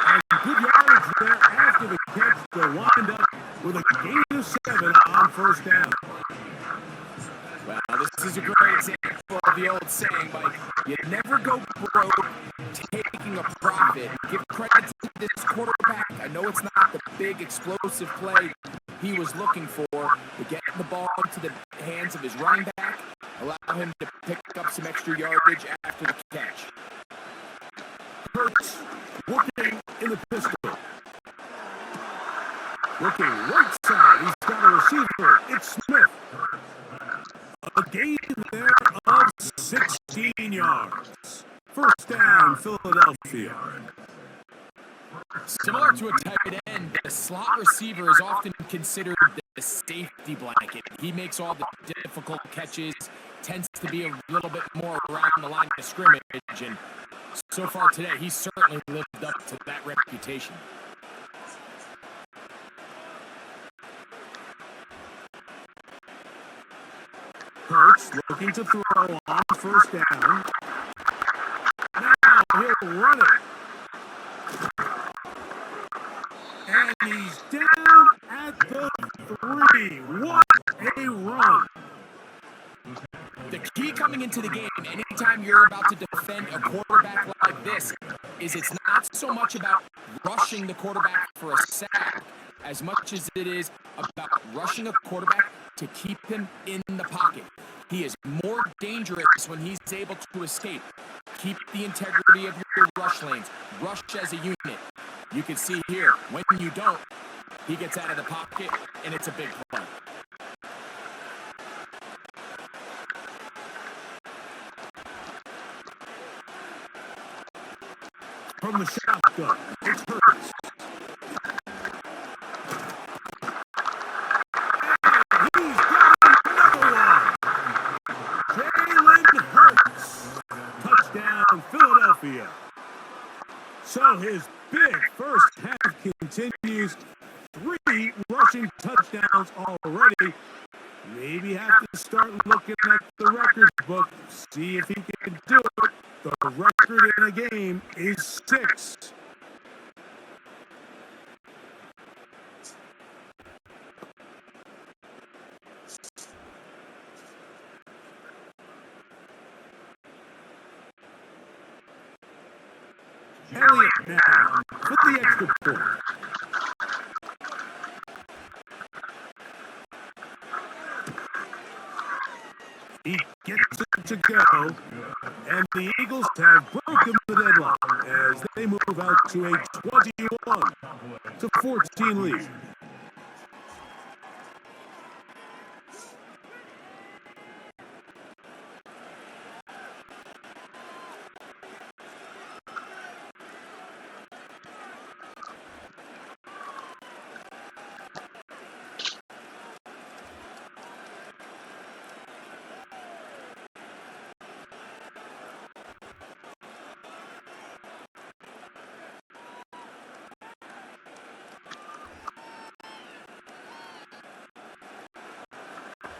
And good yardage there after the catch to wind up with a gain of 7 on first down. Well, this is a great example of the old saying, Mike. You never go broke taking a profit. Give credit to this quarterback. I know it's not the big explosive play he was looking for, but getting the ball into the hands of his running back, allow him to pick up some extra yardage after the catch. Hurts working in the pistol. Looking right side. He's got a receiver. It's Smith. A gain there of 16 yards. First down, Philadelphia. Similar to a tight end, the slot receiver is often considered the safety blanket. He makes all the difficult catches, tends to be a little bit more around the line of scrimmage, and so far today, he's certainly lived up to that reputation. Hurts looking to throw on first down. Now he'll run it. And he's down at the 3. What a run. The key coming into the game, anytime you're about to defend a quarterback like this, is it's not so much about rushing the quarterback for a sack as much as it is about rushing a quarterback to keep him in the pocket. He is more dangerous when he's able to escape. Keep the integrity of your rush lanes. Rush as a unit. You can see here, when you don't, he gets out of the pocket, and it's a big play. From the shotgun, it's Hurts. And he's got another one. Philadelphia. So his big first half continues. 3 rushing touchdowns already. Maybe have to start looking at the record book, see if he can do it. The record in a game is 6. Elliott now for the extra point. He gets it to go, and the Eagles have broken the deadlock as they move out to a 21-14 lead.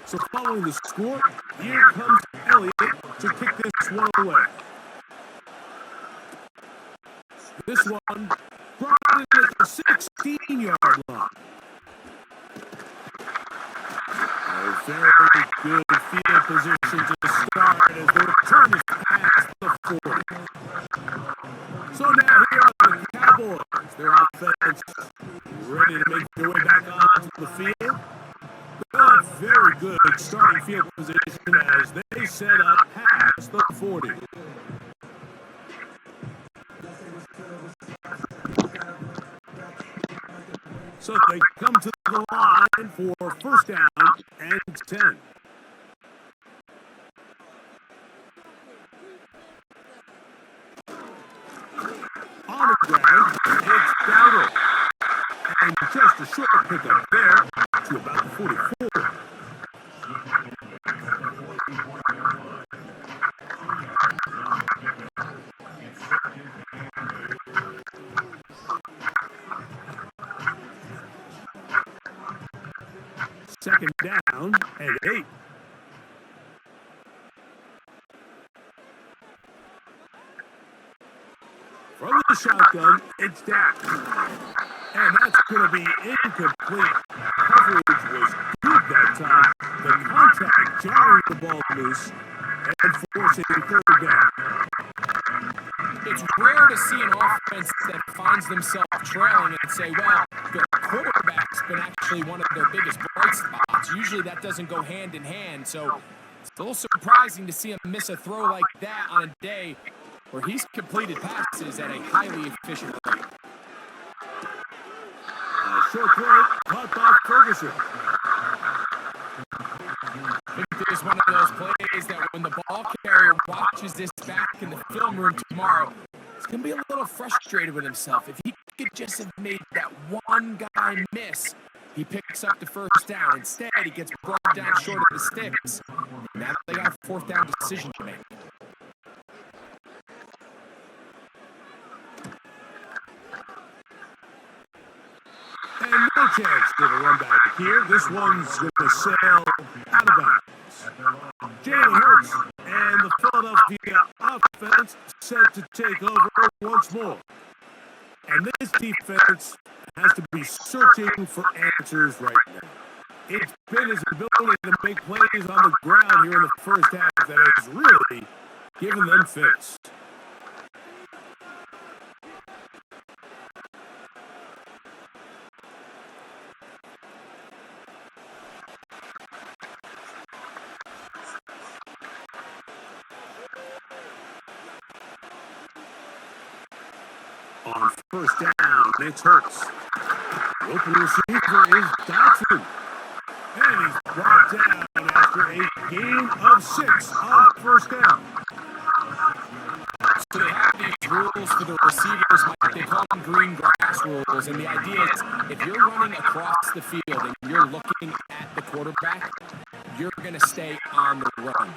So following the score, here comes Elliott to kick this one away. This one brought in at the 16-yard line. A very good field position to start as the return is past the 40. So now here are the Cowboys. Their offense ready to make their way back onto the field. A very good starting field position as they set up past the 40. So they come to the line for first down and 10. On the ground, it's Dowdle. And just a short pickup there to about the 44. Second down and 8. From the shotgun, it's Dak. And that's going to be incomplete. Coverage was good that time. The contact jarring the ball loose and forcing third down. It's rare to see an offense that finds themselves trailing and say, well, their quarterback's been actually one of their biggest bright spots. Usually that doesn't go hand in hand, so it's a little surprising to see him miss a throw like that on a day where he's completed passes at a highly efficient rate. A short throw caught by Ferguson. I think this is one of those plays that when the ball carrier watches this back in the film room tomorrow, he's going to be a little frustrated with himself. If he could just have made that one guy miss, he picks up the first down. Instead, he gets brought down short of the sticks. Now they got a fourth down decision to make. And no chance for the run back here. This one's going to sail out of bounds. Jalen Hurts and the Philadelphia offense set to take over once more. And this defense has to be searching for answers right now. It's been his ability to make plays on the ground here in the first half that has really given them fits. On first down, it's Hurts. The open receiver is Dotson. And he's brought down after a gain of 6 on first down. So they have these rules for the receivers, Mike. They call them green grass rules. And the idea is if you're running across the field and you're looking at the quarterback, you're going to stay on the run.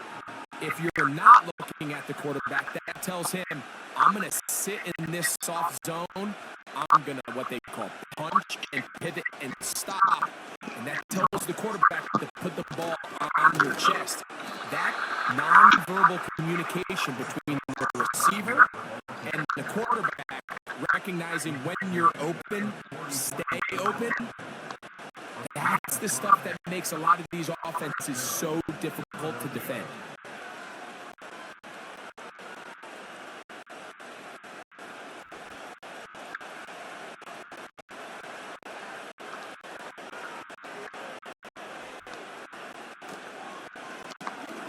If you're not looking at the quarterback, that tells him, I'm going to sit in this soft zone. I'm going to what they call punch and pivot and stop. And that tells the quarterback to put the ball on your chest. That nonverbal communication between the receiver and the quarterback, recognizing when you're open, stay open, that's the stuff that makes a lot of these offenses so difficult to defend.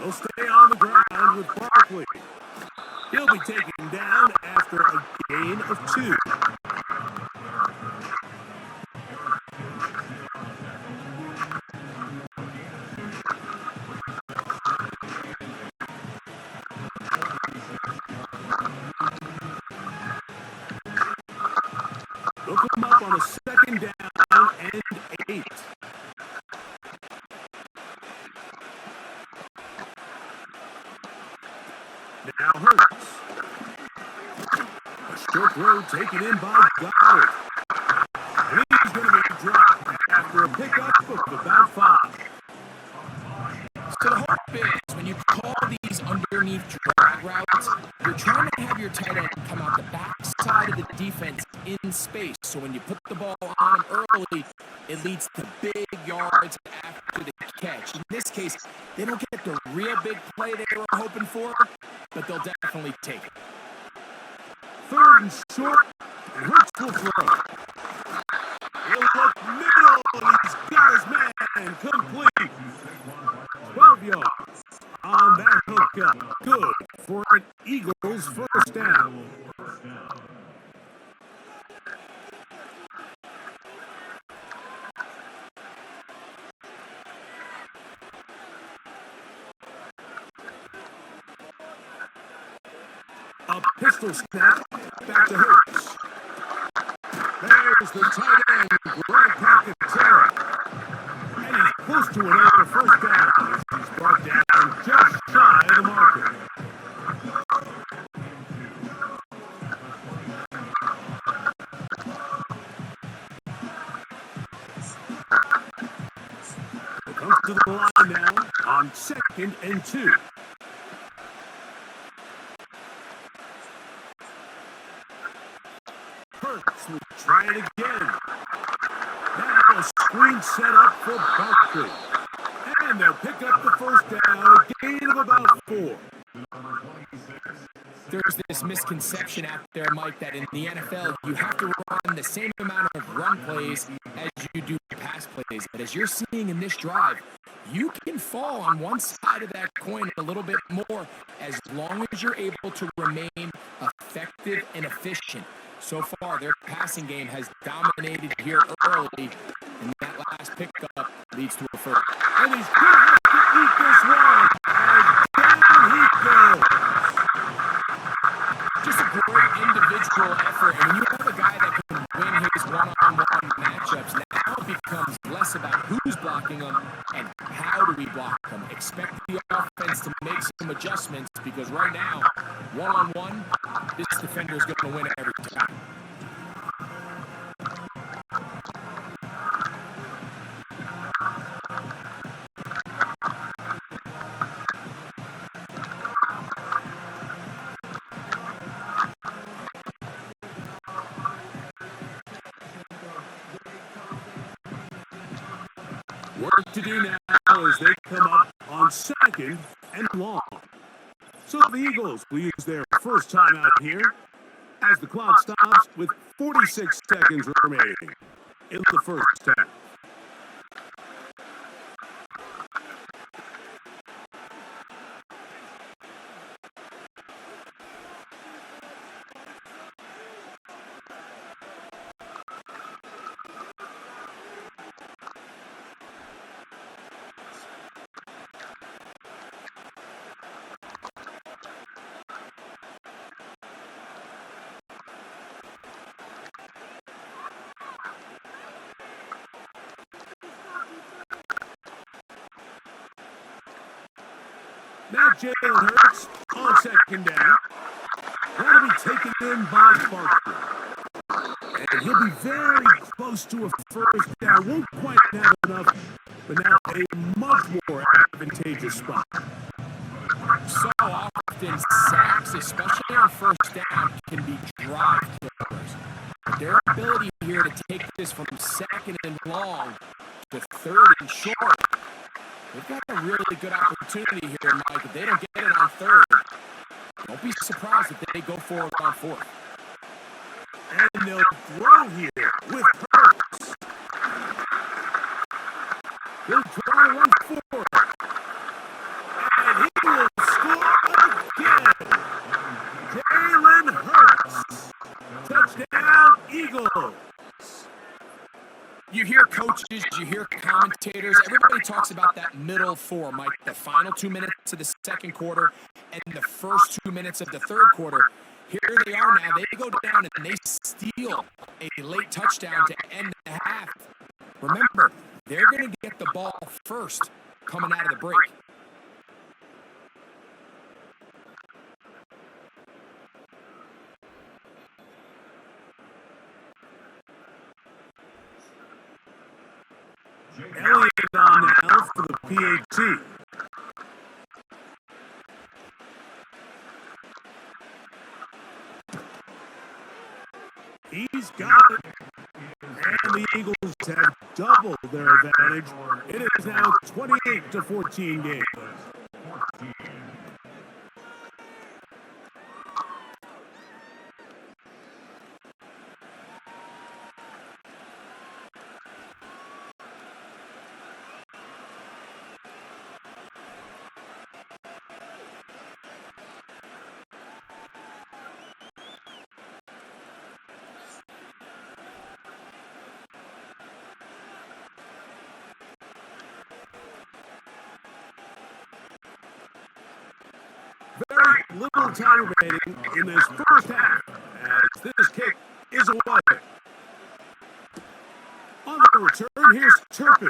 He'll stay on the ground with Barkley. He'll be taken down after a gain of 2. They'll come up on a 2nd down and 8. Now Hurts. A short throw taken in by Goddard. And he's going to be dropped after a pickup of about 5. So the hope is when you call these underneath drag routes, you're trying to have your tight end come out the backside of the defense in space. So when you put the ball on him early, it leads to big yards after the catch. In this case, they don't get the real big play they were hoping for, but they'll definitely take it. 3rd and short, and Hurts will throw. He'll look middle, and he's got his man complete. 12 yards on that hookup. Good for an Eagles first down. A pistol snap, back to Hurts. There's the tight end, Greg Packatera. And he's close to another first down as he's brought down just shy of the marker. He comes to the line now on 2nd and 2. Hurts will try it again. Now a screen set up for Barkley. And they'll pick up the first down, a gain of about 4. There's this misconception out there, Mike, that in the NFL, you have to run the same amount of run plays as you do pass plays. But as you're seeing in this drive, you can fall on one side of that coin a little bit more as long as you're able to remain effective and efficient. So far, their passing game has dominated here early, and that last pickup leads to a first. And he's going to have to eat this one. And down he goes. Just a great individual effort. And when you have a guy that can win his one-on-one matchups, now it becomes less about who's blocking him and how do we block him. Expect the offense to make some adjustments because right now, one-on-one, this defender is going to win every time. Work to do now as they come up on 2nd and long. So the Eagles will use their first time out here as the clock stops with 46 seconds remaining in the first half. Now Jalen Hurts on 2nd down. That'll be taken in by Barkley. And he'll be very close to a first down. Won't quite have enough, but now a much more advantageous spot. So often sacks, especially on first down, can be drive killers. But their ability here to take this from second and long to third and short, they've got a really good opportunity here, Mike. If they don't get it on third, don't be surprised if they go for it on fourth. And they'll throw here with Hurts. He'll try to run forward. And he will score again. Jalen Hurts. Touchdown, Eagles. You hear coaches, you hear commentators, everybody talks about that middle four, Mike, the final 2 minutes of the second quarter and the first 2 minutes of the third quarter. Here they are now. They go down and they steal a late touchdown to end the half. Remember, they're going to get the ball first coming out of the break. Elliott on now for the PAT. He's got it. And the Eagles have doubled their advantage. It is now 28-14 game. Very little time remaining in this first half as this kick is away. On the return, here's Turpin.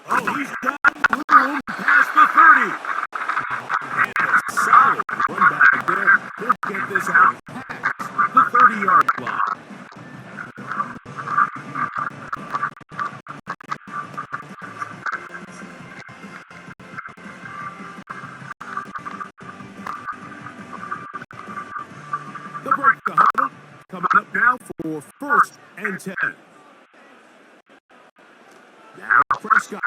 Oh, he's got room past the 30. And a solid run back there. He'll get this out past the 30-yard line. They'll break the huddle. Coming up now for first and 10. Now Prescott.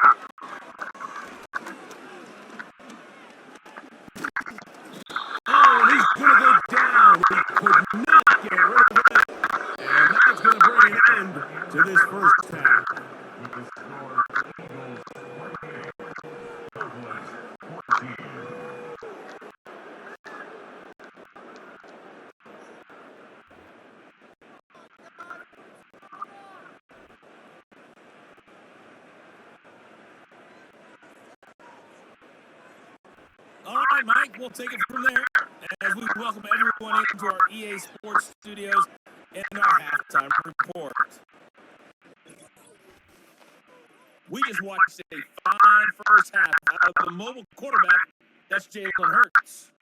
Oh, and he's going to go down. He could not get rid of it. And that's going to bring an end to this first half. All right, Mike, we'll take it from there as we welcome everyone into our EA Sports Studios and our halftime report. We just watched a fine first half out of the mobile quarterback, that's Jalen Hurts.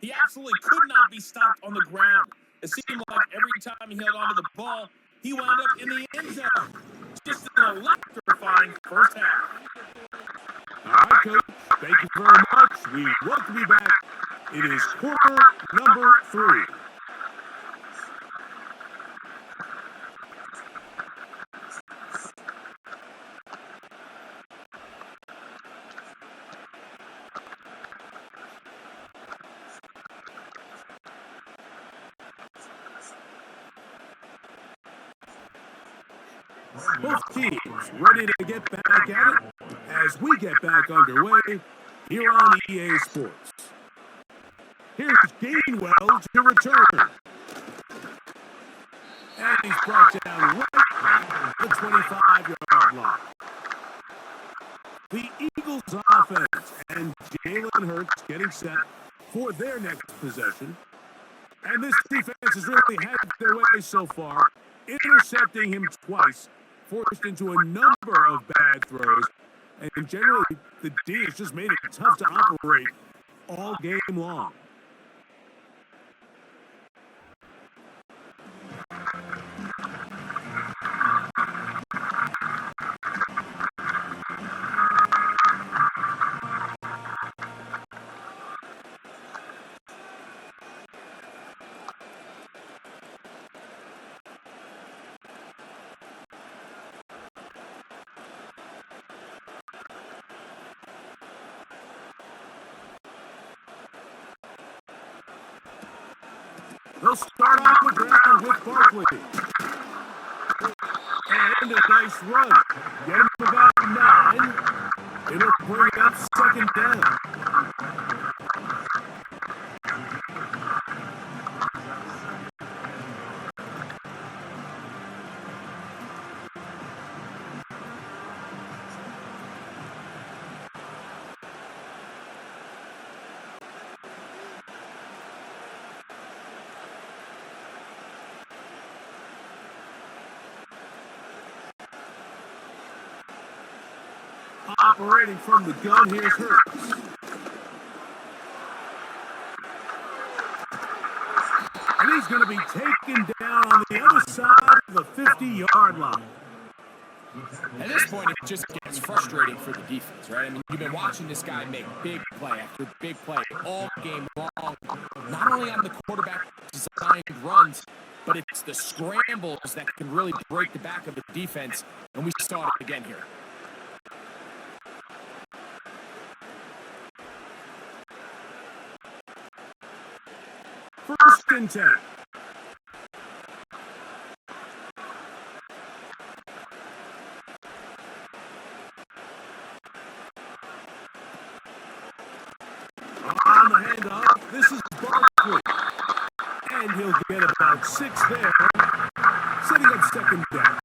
He absolutely could not be stopped on the ground. It seemed like every time he held onto the ball, he wound up in the end zone. Just an electrifying first half. All right, Coach. Thank you very much. We welcome you back. It is quarter number 3. Both teams ready to get back at it as we get back underway here on EA Sports. Here's Gainwell to return. And he's brought down right at the 25-yard line. The Eagles offense and Jalen Hurts getting set for their next possession. And this defense has really had their way so far, intercepting him twice, forced into a number of bad throws, and generally the D has just made it tough to operate all game long. They'll start on the ground with Barkley. And a nice run. Get him about 9. It'll bring up second down. Operating from the gun, here's Hurts. And he's going to be taken down on the other side of the 50-yard line. At this point, it just gets frustrating for the defense, right? I mean, you've been watching this guy make big play after big play all game long, not only on the quarterback designed runs, but it's the scrambles that can really break the back of the defense, and we saw it again here. First and 10. On the handoff, this is Barkley. And he'll get about 6 there, setting up second down.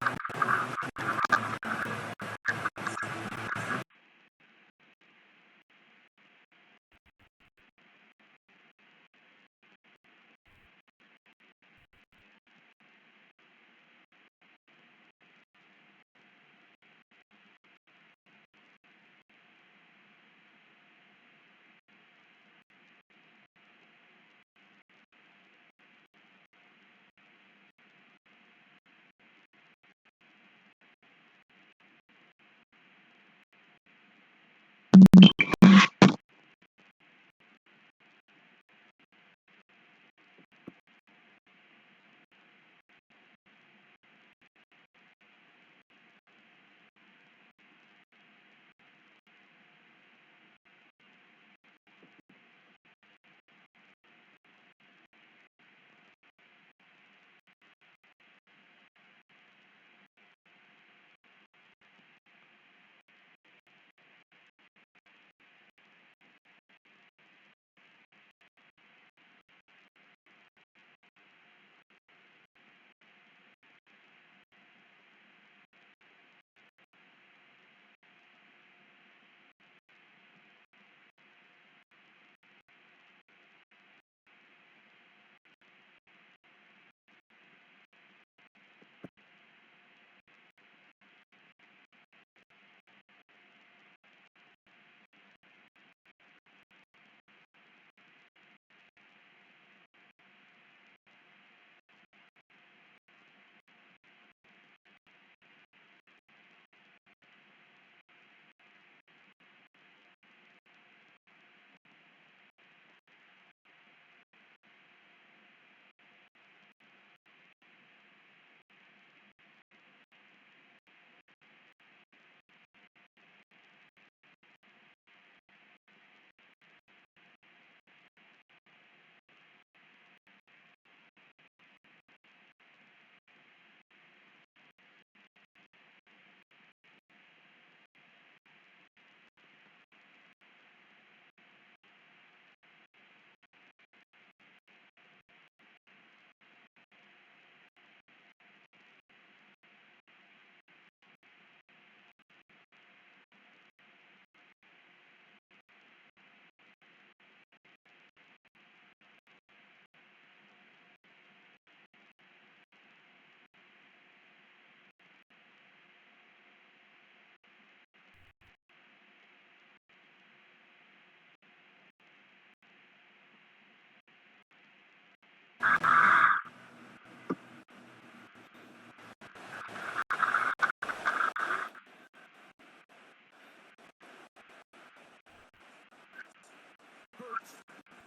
Hurts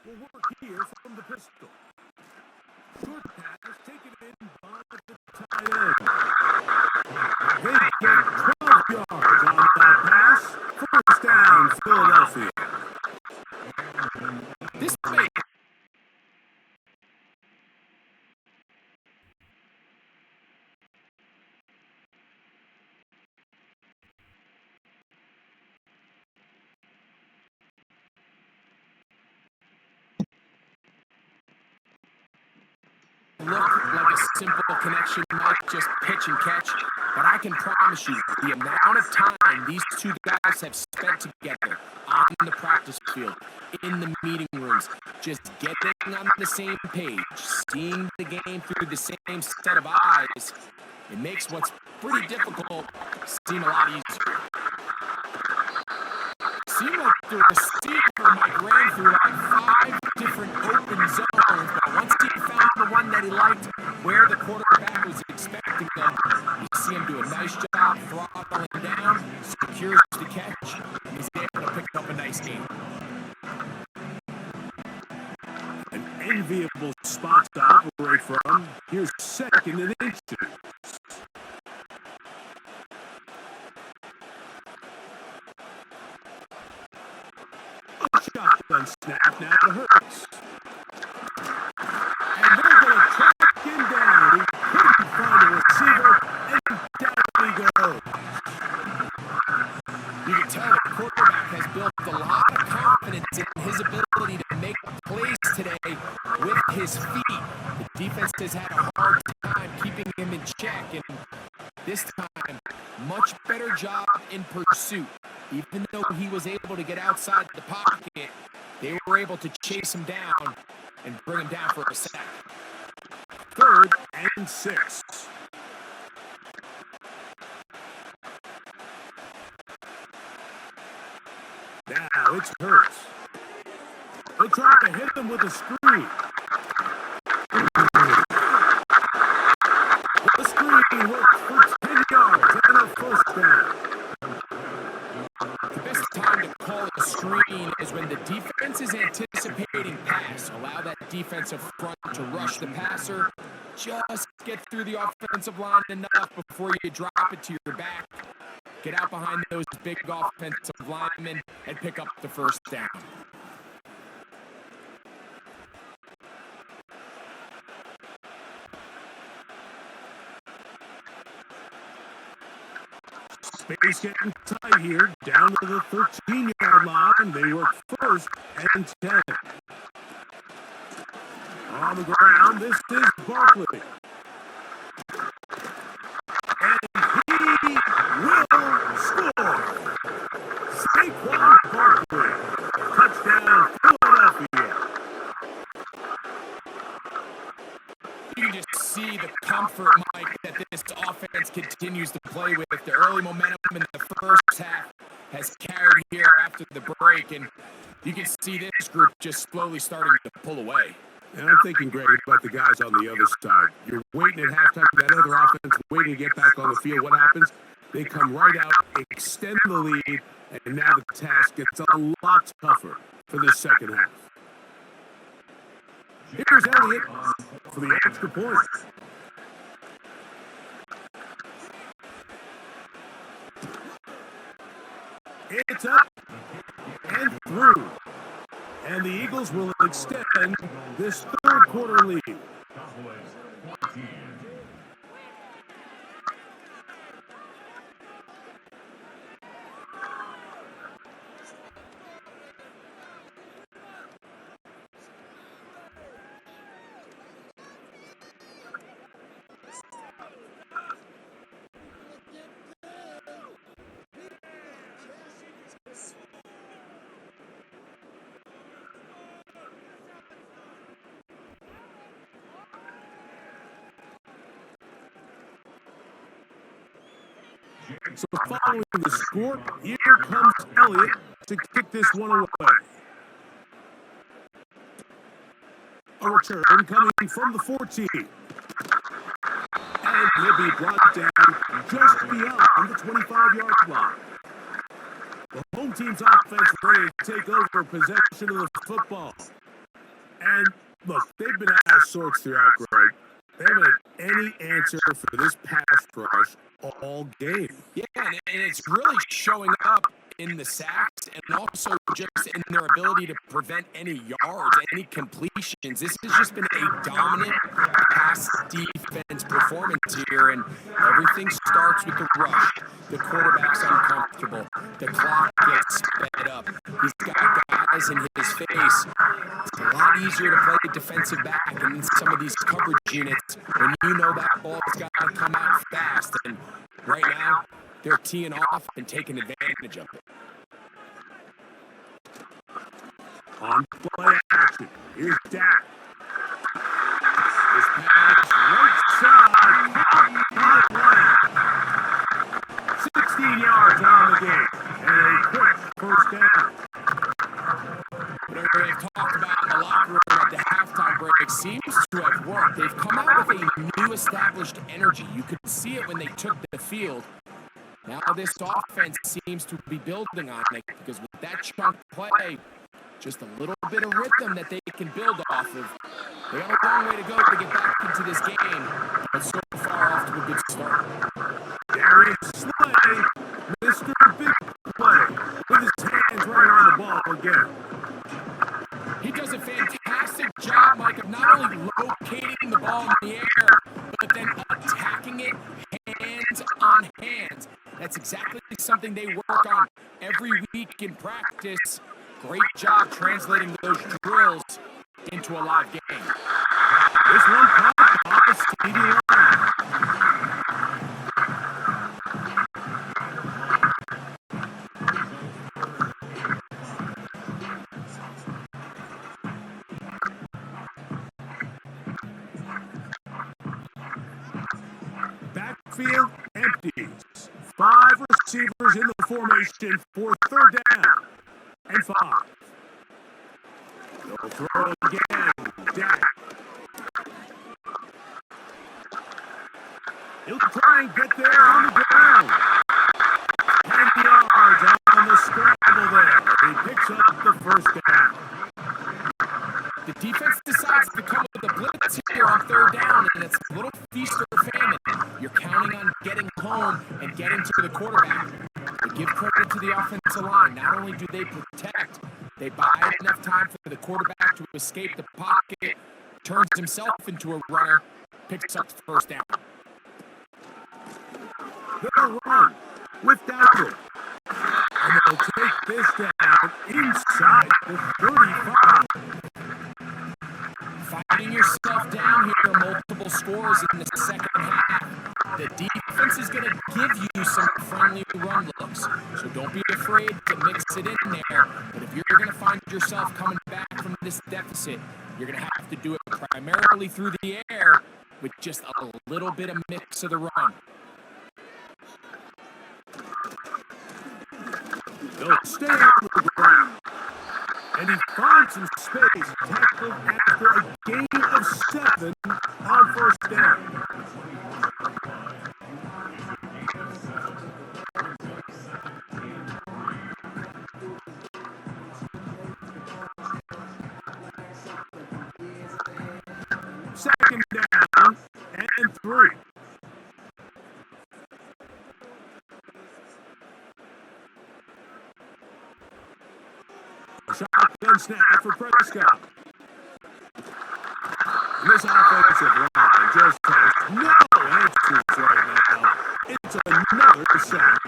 will work here from the pistol. Short pass taken in by the tight end. They get 12 yards on that pass. First down, Philadelphia. This may look like a simple connection, Mike, just pitch and catch. But I can promise you, the amount of time these two guys have spent together on the practice field, in the meeting rooms, just getting on the same page, seeing the game through the same set of eyes, it makes what's pretty difficult seem a lot easier. Seemed like the receiver might ran through like 5 different open zones, but once he found the one that he liked, where the quarterback was expecting him, you see him do a nice job throttling down, secures the catch, and he's able to pick up a nice game. An enviable spot to operate from. Here's second and inches. Shotgun snap now to Hurts. And they're going to track him down. He couldn't find a receiver, and down he goes. You can tell the quarterback has built a lot of confidence in his ability to make plays today with his feet. The defense has had a hard time keeping him in check, and this time, much better job in pursuit. Even though he was able to get outside the pocket, they were able to chase him down and bring him down for a sack. 3rd and 6. Now it's Hurts. They try to hit him with a screen. The screen works for 10 yards and a first down. The best time to call a screen is when the defense is anticipating pass. Allow that defensive front to rush the passer. Just get through the offensive line enough before you drop it to your back. Get out behind those big offensive linemen and pick up the first down. Space getting tight here, down to the 13-yard line. They work 1st and 10. On the ground, this is Barkley. And he will score. Saquon Barkley. Touchdown, Philadelphia. You can just see the comfort, Mike, that this offense continues to play with. The early momentum in the first half has carried here after the break, and you can see this group just slowly starting to pull away. And I'm thinking, Greg, about the guys on the other side. You're waiting at halftime for that other offense, waiting to get back on the field. What happens? They come right out, extend the lead, and now the task gets a lot tougher for the second half. Here's Elliott for the extra point. It's up and through. And the Eagles will extend this 3rd quarter lead. So following the score, here comes Elliott to kick this one away. A return coming from the 14. And he'll be brought down just beyond the 25-yard line. The home team's offense ready to take over possession of the football. And look, they've been out of sorts throughout, Greg. They haven't had any answer for this pass rush all game. Yeah, and it's really showing up in the sacks and also just in their ability to prevent any yards, any completions. This has just been a dominant pass defense performance here, and everything starts with the rush. The quarterback's uncomfortable. The clock gets sped up. He's got guys in his face. It's a lot easier to play defensive back in some of these coverage units when you know that ball's got to come out fast. And right now, they're teeing off and taking advantage of it. On play action, here's Dak. This pass right side, caught by Lamb. 16 yards on the game, and a quick first down. Whatever they've talked about in the locker room at the halftime break seems to have worked. They've come out with a new established energy. You could see it when they took the field. Now this offense seems to be building on it because with that chunk play, just a little bit of rhythm that they can build off of. They got a long way to go to get back into this game, but so far off to a good start. Darius Slay, Mr. Big Play, with his hands right on the ball again. He does a fantastic job, Mike, of not only locating the ball in the air, but then attacking it hands on hands. That's exactly something they work on every week in practice. Great job translating those drills into a live game. This one caught off the stadium line. Backfield empties. 5 receivers in the formation for third down and 5. They'll throw again. Dak. He'll try and get there on the ground. 10 yards on the scramble there. He picks up the first down. The defense decides to come with a blitz here on third down, and it's a little feast or famine. You're counting on getting home and getting to the quarterback. But give credit to the offensive line. Not only do they protect, they buy enough time for the quarterback to escape the pocket, turns himself into a runner, picks up the first down. They'll run with Dowdle. And they'll take this down inside the 35. Fighting yourself down here, multiple scores in the second half. The defense is going to give you some friendly run looks, so don't be afraid to mix it in there. But if you're going to find yourself coming back from this deficit, you're going to have to do it primarily through the air with just a little bit of mix of the run. They'll stay on the ground. And he finds some space, tackled after a gain of 7 on first down. Second down and 3. Shotgun snap for Prescott. This offensive line just has no answers right now. It's another sack.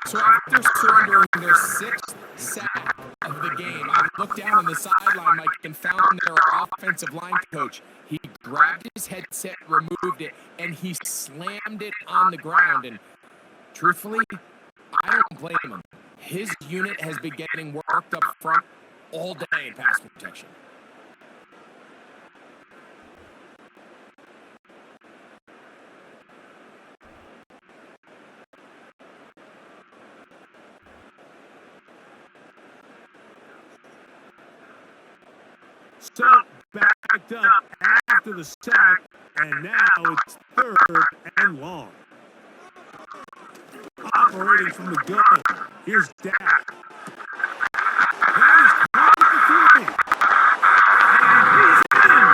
So after surrendering their 6th sack of the game, I looked down on the sideline, Mike, and found their offensive line coach. He grabbed his headset, removed it, and he slammed it on the ground. And truthfully, I don't blame him. His unit has been getting worked up front all day in pass protection. So backed up after the sack, and now it's 3rd and long. Operating from the gun, here's Dak. That is caught at the 3. And he's in.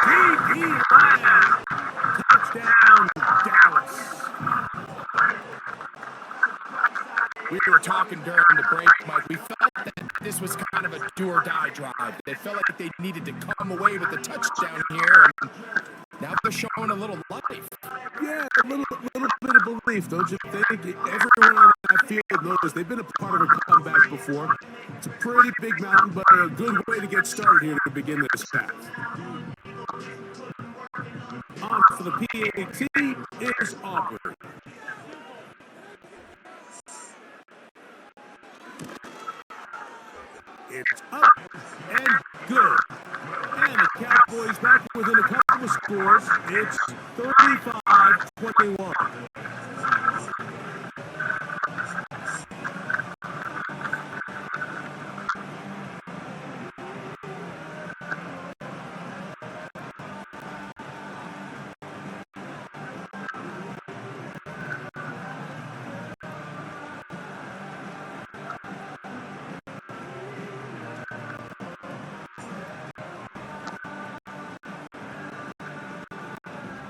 C.D. Lamb. Touchdown, Dallas. We were talking during the break, Mike. We felt that this was kind of a do-or-die drive. They felt like they needed to come away with a touchdown here, and now they're showing a little life. Yeah, a little bit of belief, don't you think? Everyone on that field knows they've been a part of a comeback before. It's a pretty big mountain, but a good way to get started here to begin this half. On for the PAT is Aubrey. It's up and good. And the Cowboys back within a couple of scores. It's 35-21.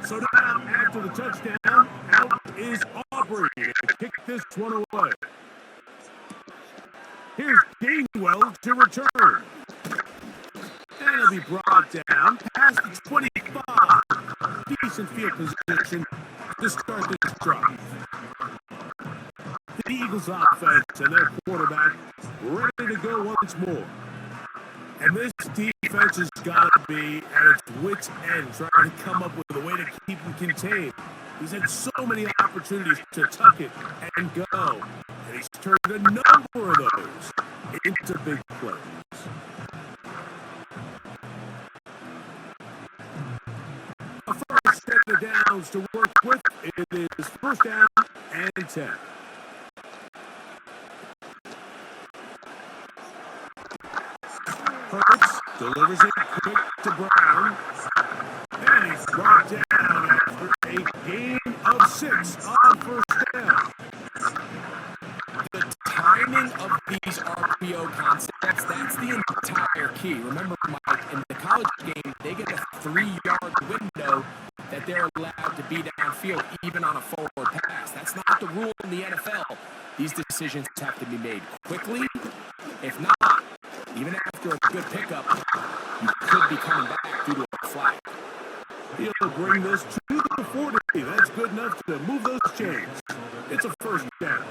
So now, after the touchdown, out is Aubrey to kick this one away. Here's Gainwell to return. And it'll be brought down past the 25. Decent field position to start this drive. The Eagles offense and their quarterback ready to go once more. And this defense has got to be at its wits' end, trying to come up with a way to keep him contained. He's had so many opportunities to tuck it and go, and he's turned a number of those into big plays. A first set of downs to work with. It is first down and 10. Hurts delivers it quick to Brown. And he's brought down after a gain of 6 on first down. The timing of these RPO concepts, that's the entire key. Remember, Mike, in the college game, they get a 3-yard window that they're allowed to be downfield, even on a forward pass. That's not the rule in the NFL. These decisions have to be made quickly. If not, even after a good pickup, you could be coming back due to a flag. He'll bring this to the 40. That's good enough to move those chains. It's a first down.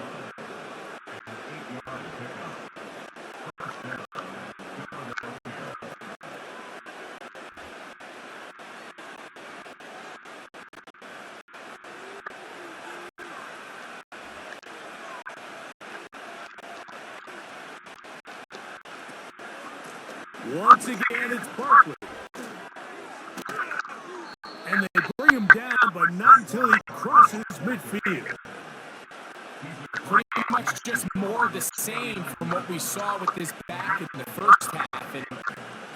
Once again, it's Barkley. And they bring him down, but not until he crosses midfield. Pretty much just more of the same from what we saw with this back in the first half. And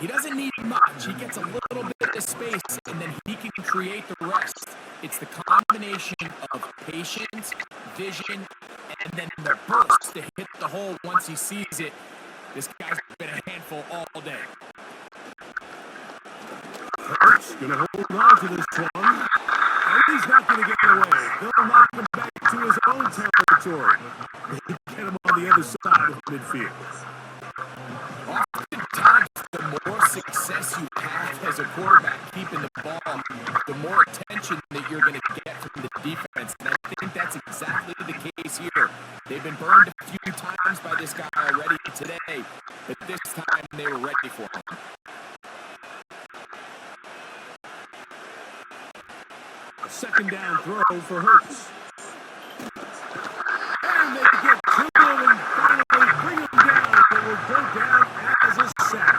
he doesn't need much. He gets a little bit of space, and then he can create the rest. It's the combination of patience, vision, and then the burst to hit the hole once he sees it. This guy's been a handful all day. Hurts gonna hold on to this one. And he's not gonna get away. They'll knock him back to his own territory. They get him on the other side of midfield. Oftentimes, the more success you have as a quarterback keeping the ball, the more attention that you're going to get from the defense. And I think that's exactly the case here. They've been burned a few times by this guy already today, but this time they were ready for him. A second down throw for Hurts. And they get to him and finally bring him down. It will go down as a sack.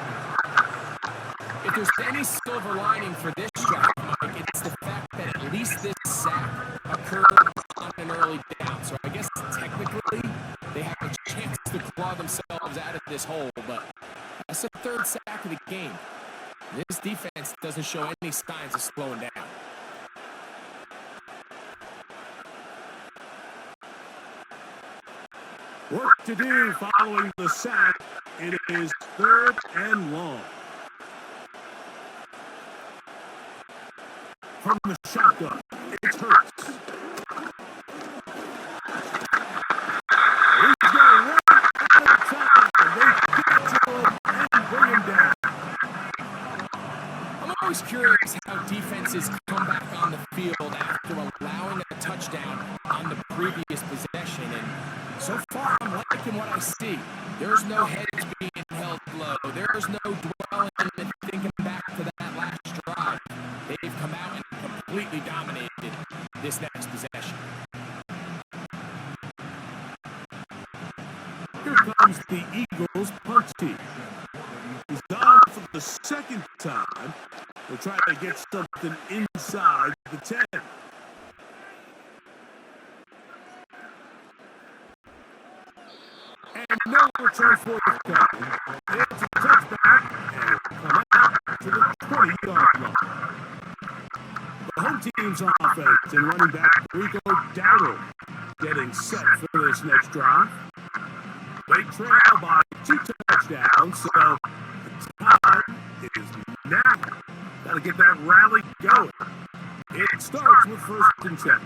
If there's any silver lining for this drive, Mike, it's the fact that at least this sack occurred on an early down. So I guess technically they have a chance to claw themselves out of this hole, but that's the third sack of the game. This defense doesn't show any signs of slowing down. Work to do following the sack. It is third and long. From the shotgun, it's Hurts. He's going right out of time. They get to him and bring him down. I'm always curious how defenses come back on the field after allowing a touchdown on the previous possession, and so far I'm liking what I see. There's no heads being held low. There's no dwelling and thinking back to that last drive. They've come out and completely dominated this next possession. Here comes the Eagles punt team. He's on for the second time. They'll try to get something inside the 10. And no return for the coming. It's a touchback and it'll come out to the 20-yard line. The home team's offense and running back Rico Dowdle getting set for this next drive. They trail by 2 touchdowns, so the time is now. Got to get that rally going. It starts with 1st and 10.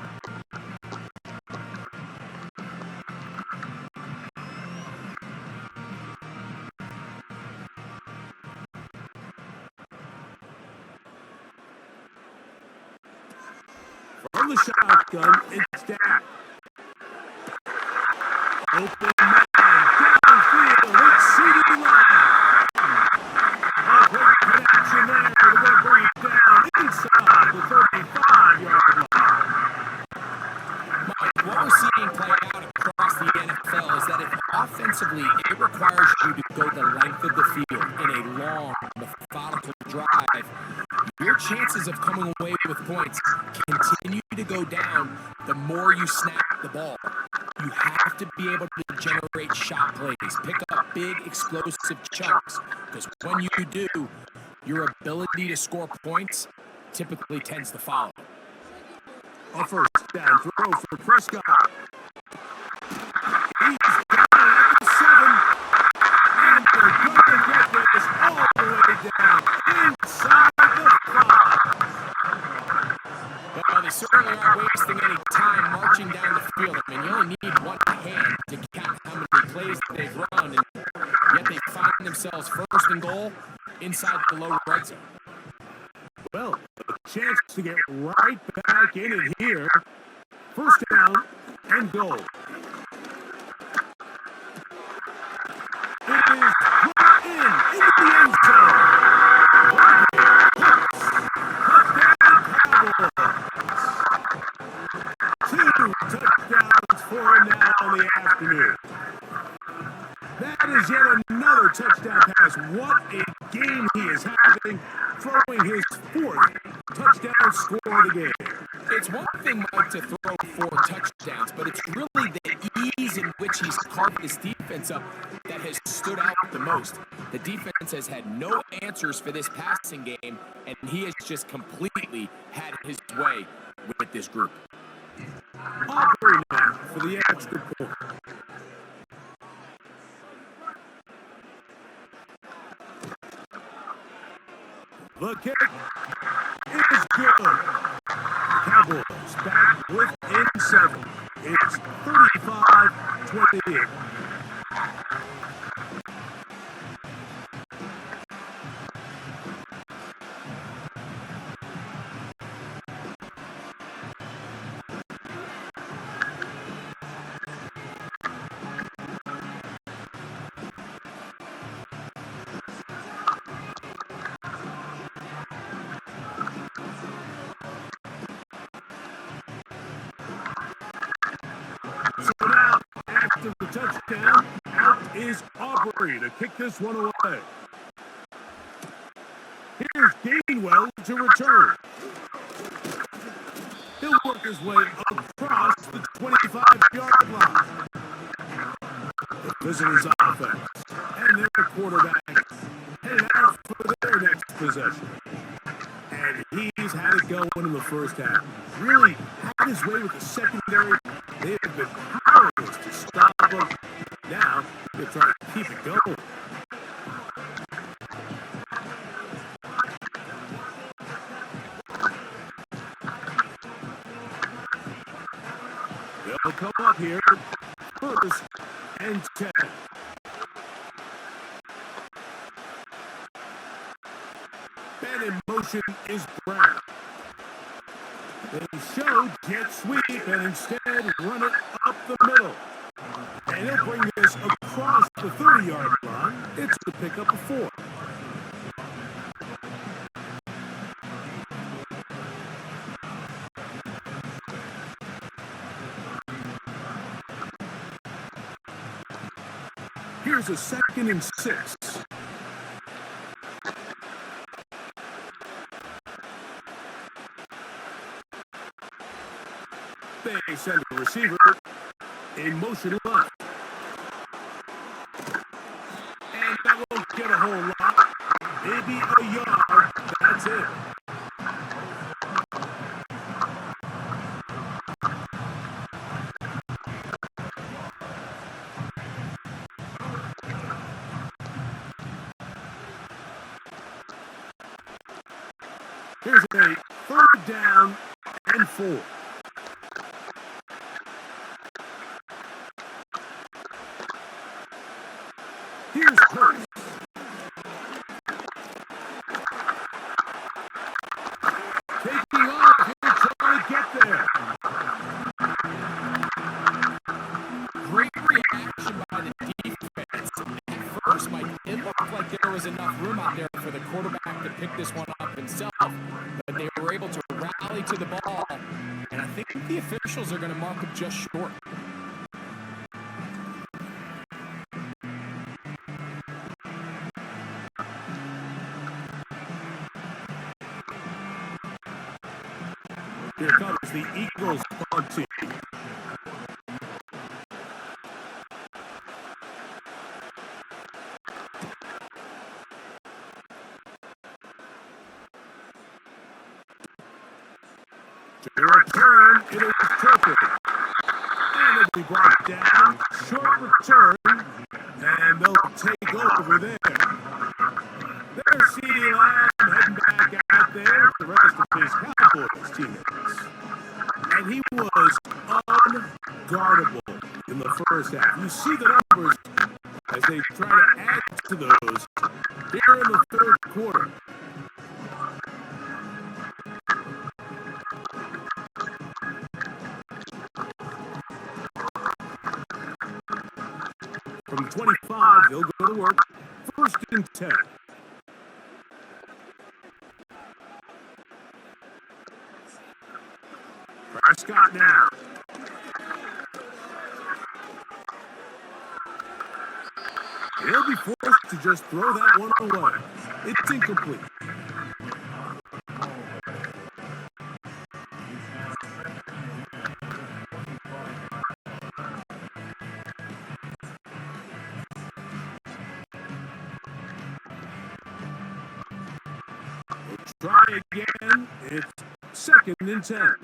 From the shotgun, it's Dak. Open man, downfield, it's CeeDee Lamb. A great connection there. They're going to bring it down inside the 35-yard line. Mike, what we're seeing play out across the NFL is that if offensively it requires you to go the length of the field in a long, methodical drive, your chances of coming away with points continue to go down the more you snap the ball. You have to be able to generate shot plays, pick up big explosive chunks, because when you do, your ability to score points typically tends to follow. A first down throw for Prescott. He's down at the 7. And they're going to get this all the way down inside the 5. Well, they certainly aren't wasting any time marching down the field. I mean, you only need one hand to count how many plays they've run, and yet they find themselves 1st and goal inside the low red zone. Well, a chance to get right back in it here. 1st down and goal. It is brought into the end zone. Touchdown, Cowboys. 2 touchdowns for him now in the afternoon. That is yet another touchdown pass. What a game he is having, throwing his 4th touchdown score of the game. It's one thing, Mike, to throw 4 touchdowns, but it's really the ease in which he's carved this defense up that has stood out the most. The defense has had no answers for this passing game, and he has just completely had his way with this group. Aubrey now for the extra point. The kick is good. Cowboys back within 7. It's 35-28. So now, after the touchdown, out is Aubrey to kick this one away. Here's Gainwell to return. He'll work his way across the 25-yard line. The visitors' offense and their quarterback headed out for their next possession. And he's had it going in the first half. Really had his way with the secondary. They have been powerless to stop him. Now, they're trying to keep it going. They'll come up here. 1st and 10. And in motion is Brown. They show jet sweep and instead run it up the middle. And he'll bring this across the the 30-yard line. It's a pickup of 4. Here's a 2nd and 6. They send the receiver in motion left. And that won't get a whole lot. Maybe a yard. That's it. Here's a 3rd down and 4. Here's Hurts. Taking off. He's trying to get there. Great reaction by the defense. At first, Mike, it looked like there was enough room out there for the quarterback to pick this one up himself, but they were able to rally to the ball, and I think the officials are going to mark him just short. Here comes the Eagles punt team. To return, it is taken. And it'll be brought down. Short return. And they'll take over there. There's CeeDee Lamb heading back out there with the rest of his Cowboys teammates. And he was unguardable in the first half. You see the numbers as they try to add to those here in the 3rd quarter. From 25, they'll go to work. 1st and 10. Prescott now. He'll be forced to just throw that one away. It's incomplete. Try again. It's 2nd and 10.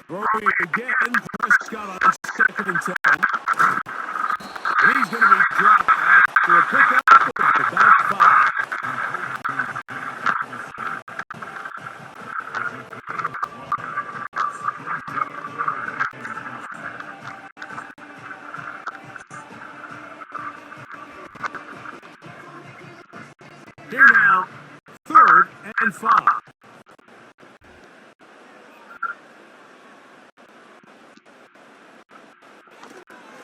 Throwing again. Prescott on 2nd and 10. And he's going to be dropped after a pickup of about 5. Here now, 3rd and 5.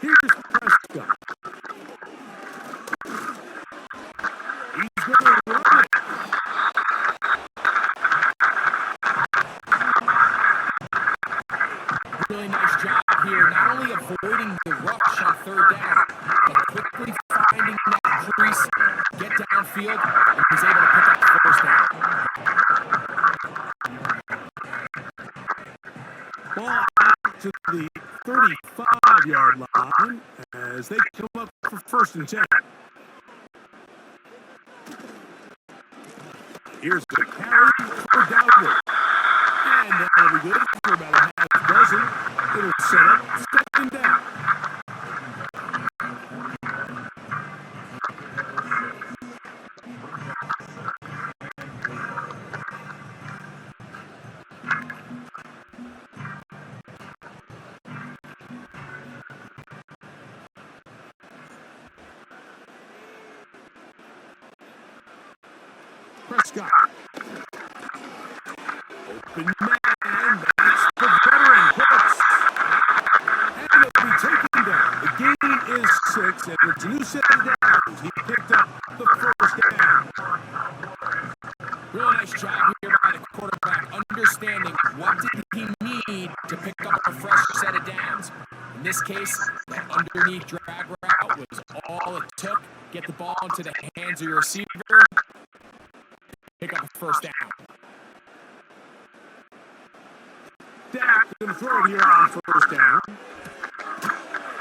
Here's Prescott. He's going to run it. Really nice job here, not only avoiding the rush on 3rd down, but quickly finding that crease, get downfield, and he's able to pick up 1st down. Ball out to the 35-yard line as they come up for 1st and 10. Here's the carry for Dowdle. And that'll be good for about a half dozen. It'll set up 2nd down. Prescott. Open man. That's the veteran and it's a new set of downs. He picked up the first down. Really nice job here by the quarterback, understanding what did he need to pick up a fresh set of downs. In this case, that underneath drag route was all it took. Get the ball into the hands of your receiver, pick up a first down. Dak going to throw it here on first down.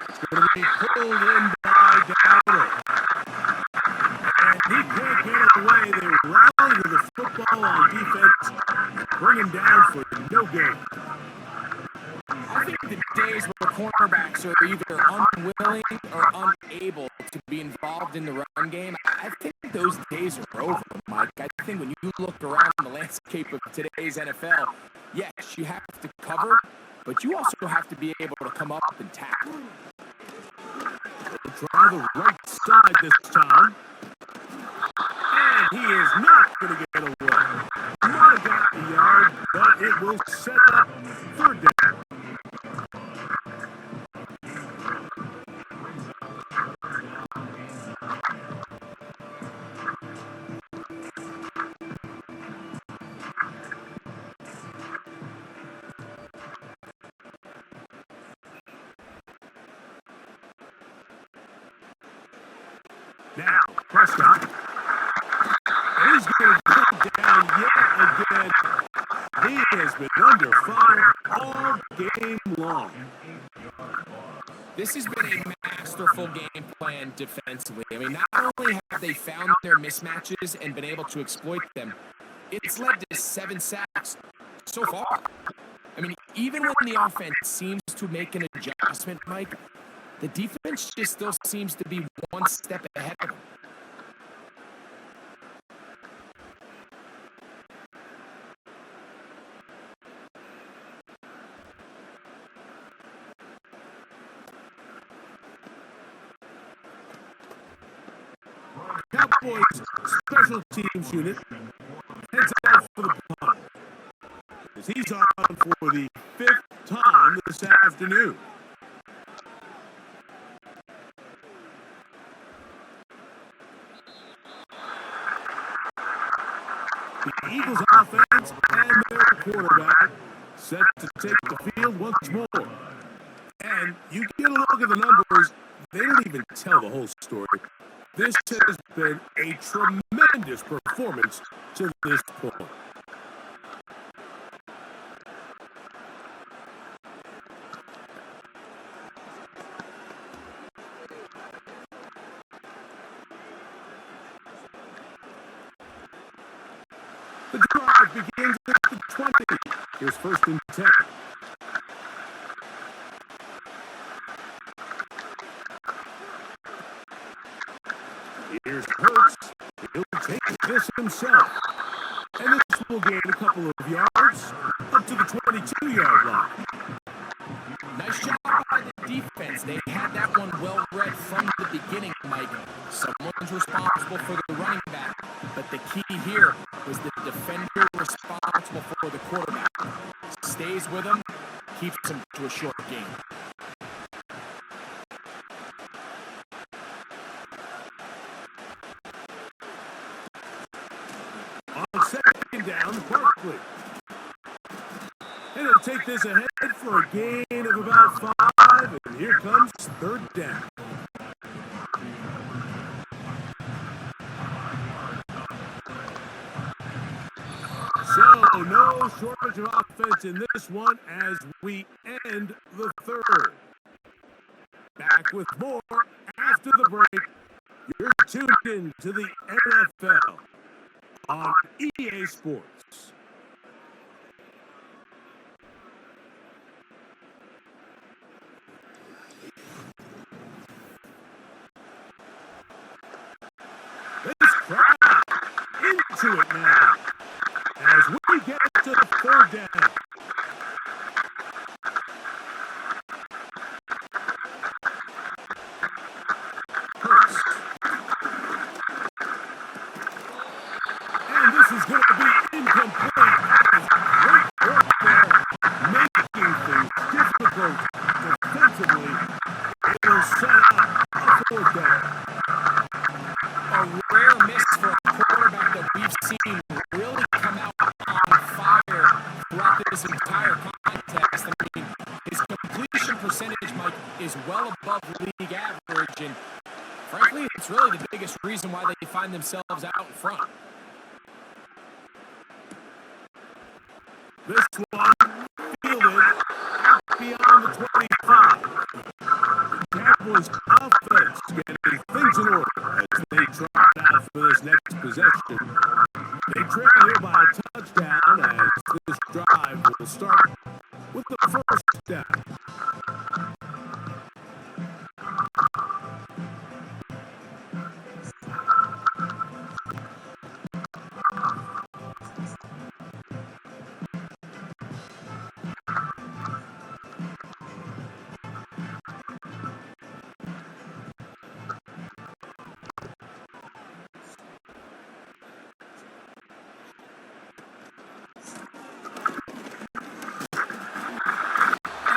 It's going to be pulled in by Dowdle. And he can't get away. They rally with the football on defense and bring him down for no gain. I think the days where cornerbacks are either unwilling or unable to be involved in the run game, I think those days are over, Mike. I think when you look around the landscape of today's NFL, yes, you have to cover, but you also have to be able to come up and tackle. They'll try the right side this time. And he is not going to get away. Might have got the yard, but it will set up third down. Now, Prescott. And he's going to go down yet again. He has been under fire all game long. This has been a masterful game plan defensively. I mean, not only have they found their mismatches and been able to exploit them, it's led to 7 sacks so far. I mean, even when the offense seems to make an adjustment, Mike, the defense just still seems to be one step ahead of them. Cowboys special teams unit heads out for the punt. As he's on for the 5th time this afternoon. The Eagles offense and their quarterback set to take the field once more. And you get a look at the numbers, they don't even tell the whole story. This has been a tremendous performance to this point. The drive begins at the 20. Here's 1st and 10. Here's Hurts. He'll take this himself. And this will gain a couple of yards up to the 22-yard line. Nice job by the defense. They had that one well read from the beginning, Mike. Someone's responsible for the running back, but the key here was the defender responsible for the quarterback. Stays with him, keeps him to a short game. On 2nd down, Barkley. And he'll take this ahead for a gain of about 5. And here comes 3rd down. So no shortage of offense in this one as we end the 3rd. Back with more after the break. You're tuned in to the NFL on EA Sports. This crowd into it now as we get to the 3rd down. Hurts. And this is going to be incomplete. Great work there, making things difficult defensively. It will set up a 4th is well above league average, and frankly, it's really the biggest reason why they find themselves out in front. This one fielded out beyond the 25. Cowboys offense getting things in order as they trot out for this next possession. They trail here by a touchdown as this drive will start with the first down.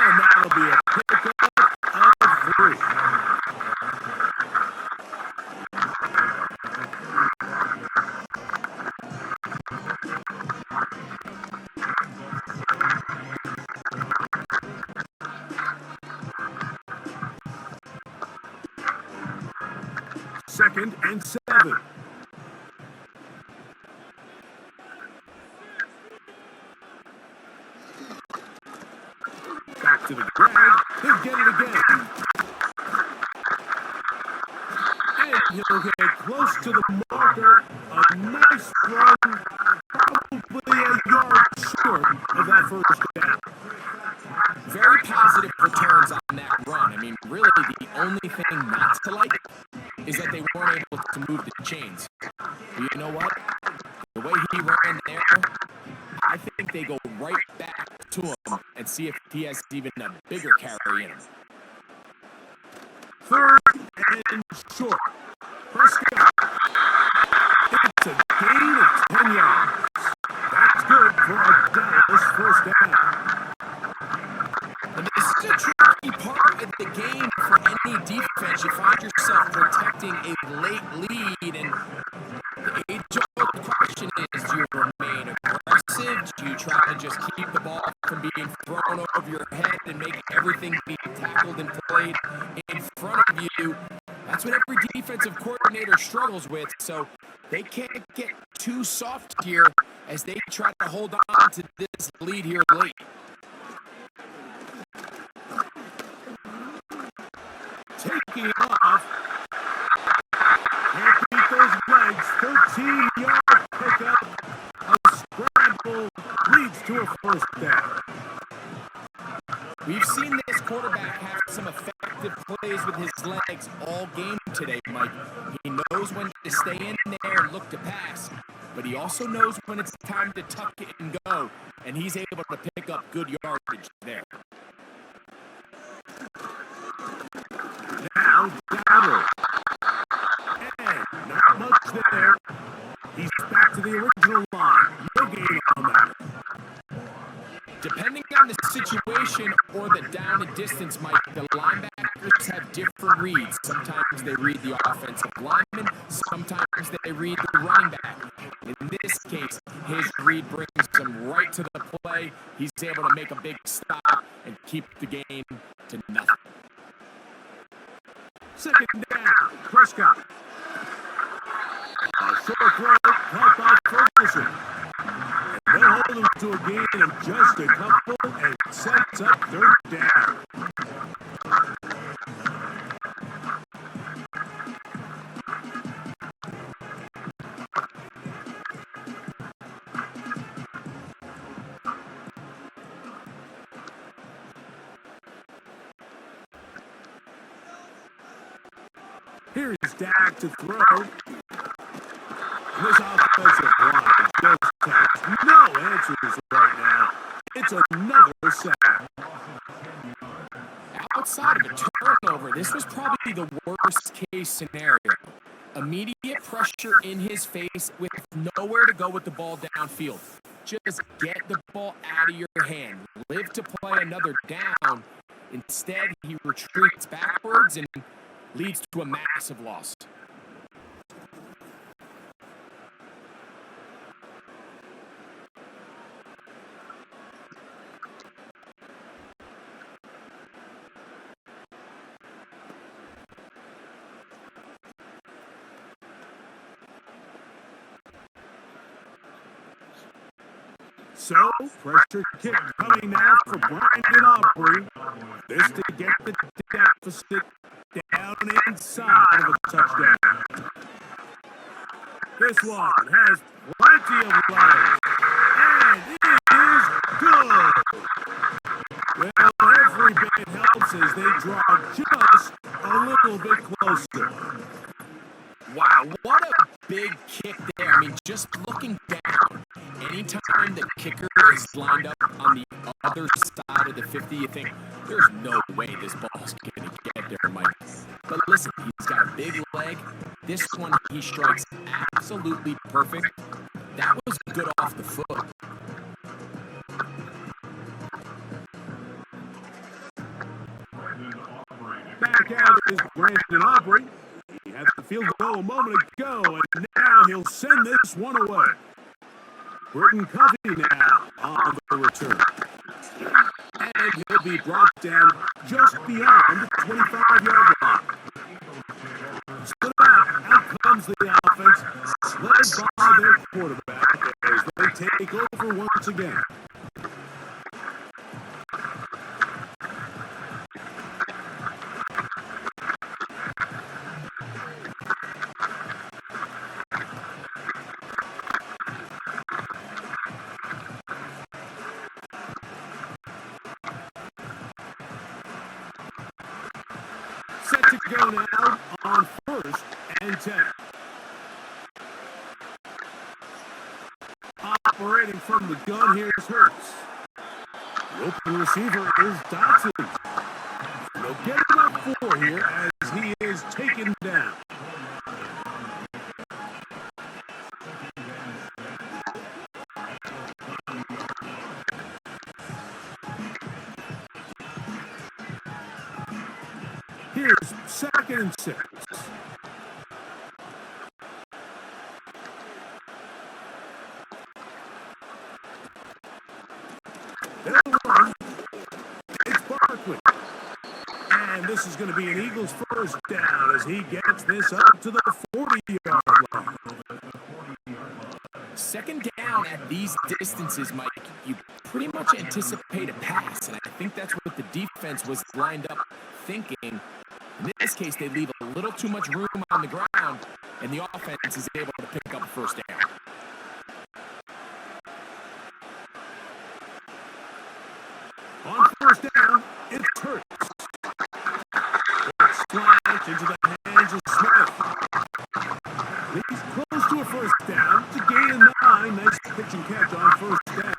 And that'll be a pickup of 3. Second and 7. Back to the ground. He'll get it again. And he'll get close to the marker. A nice run. Probably a yard short of that first down. Very positive returns on that run. I mean, really, the only thing not to like is that they weren't able to move the chains. But you know what? The way he ran there, I think they go right back to him and see if he has even a bigger carry in him. Third and short. Prescott. It's a gain of 10 yards. That's good for a Dallas first down. And this is a tricky part of the game for any defense. You find yourself protecting a late lead, and the age-old question is, do you remain aggressive? Do you try to just keep the ball from being thrown over your head and make everything be tackled and played in front of you? That's what every defensive coordinator struggles with, so they can't get too soft here as they try to hold on to this lead here late. Taking off. Can't beat those legs. 13-yard pickup. A scramble leads to a first down. We've seen this quarterback have some effective plays with his legs all game today, Mike. He knows when to stay in there and look to pass, but he also knows when it's time to tuck it and go, and he's able to pick up good yardage there. Now, Dowdle. And not much there. He's back to the original line. No gain on that. Depending on the situation or the down and distance, Mike, the linebackers have different reads. Sometimes they read the offensive lineman, sometimes they read the running back. In this case, his read brings him right to the play. He's able to make a big stop and keep the game to nothing. Second down. Prescott. A short throw caught by Ferguson. And they'll hold him to a gain of just a couple and sets up third down. Here's Dak to throw. This offensive line just has no answers right now. It's another sack. Outside of a turnover, this was probably the worst case scenario. Immediate pressure in his face with nowhere to go with the ball downfield. Just get the ball out of your hand. Live to play another down. Instead, he retreats backwards and leads to a massive loss. So, pressure kick coming now for Brandon Aubrey. This to get the deficit down inside of a touchdown. This one has plenty of legs, and it is good. Well, every bit helps as they draw just a little bit closer. Wow, what a big kick there. I mean, just looking down, anytime the kicker is lined up on the other side of the 50, you think, there's no way this ball's going to get there, Mike. But listen, he's got a big leg. This one, he strikes absolutely perfect. That was good off the foot. Back out is Brandon Aubrey. He had the field goal a moment ago, and now he'll send this one away. Britton Covey now on the return. And he'll be brought down just beyond the 25-yard line. So now, out comes the offense, led by their quarterback as they take over once again. Set to go now on 1st and 10. Operating from the gun, here's Hurts. The open receiver is Dotson. They'll get him up 4 here as he is taken down. Here's 2nd and 6. They'll run. It's Barkley. And this is going to be an Eagles first down as he gets this up to the 40-yard line. 2nd down at these distances, Mike, you pretty much anticipate a pass, and I think that's what the defense was lined up thinking. In this case, they leave a little too much room on the ground, and the offense is able to pick up a first down. On 1st down, it's Hurts. It's slashed into the hands of Smith. He's close to a first down to gain a 9. Nice pitch and catch on 1st down.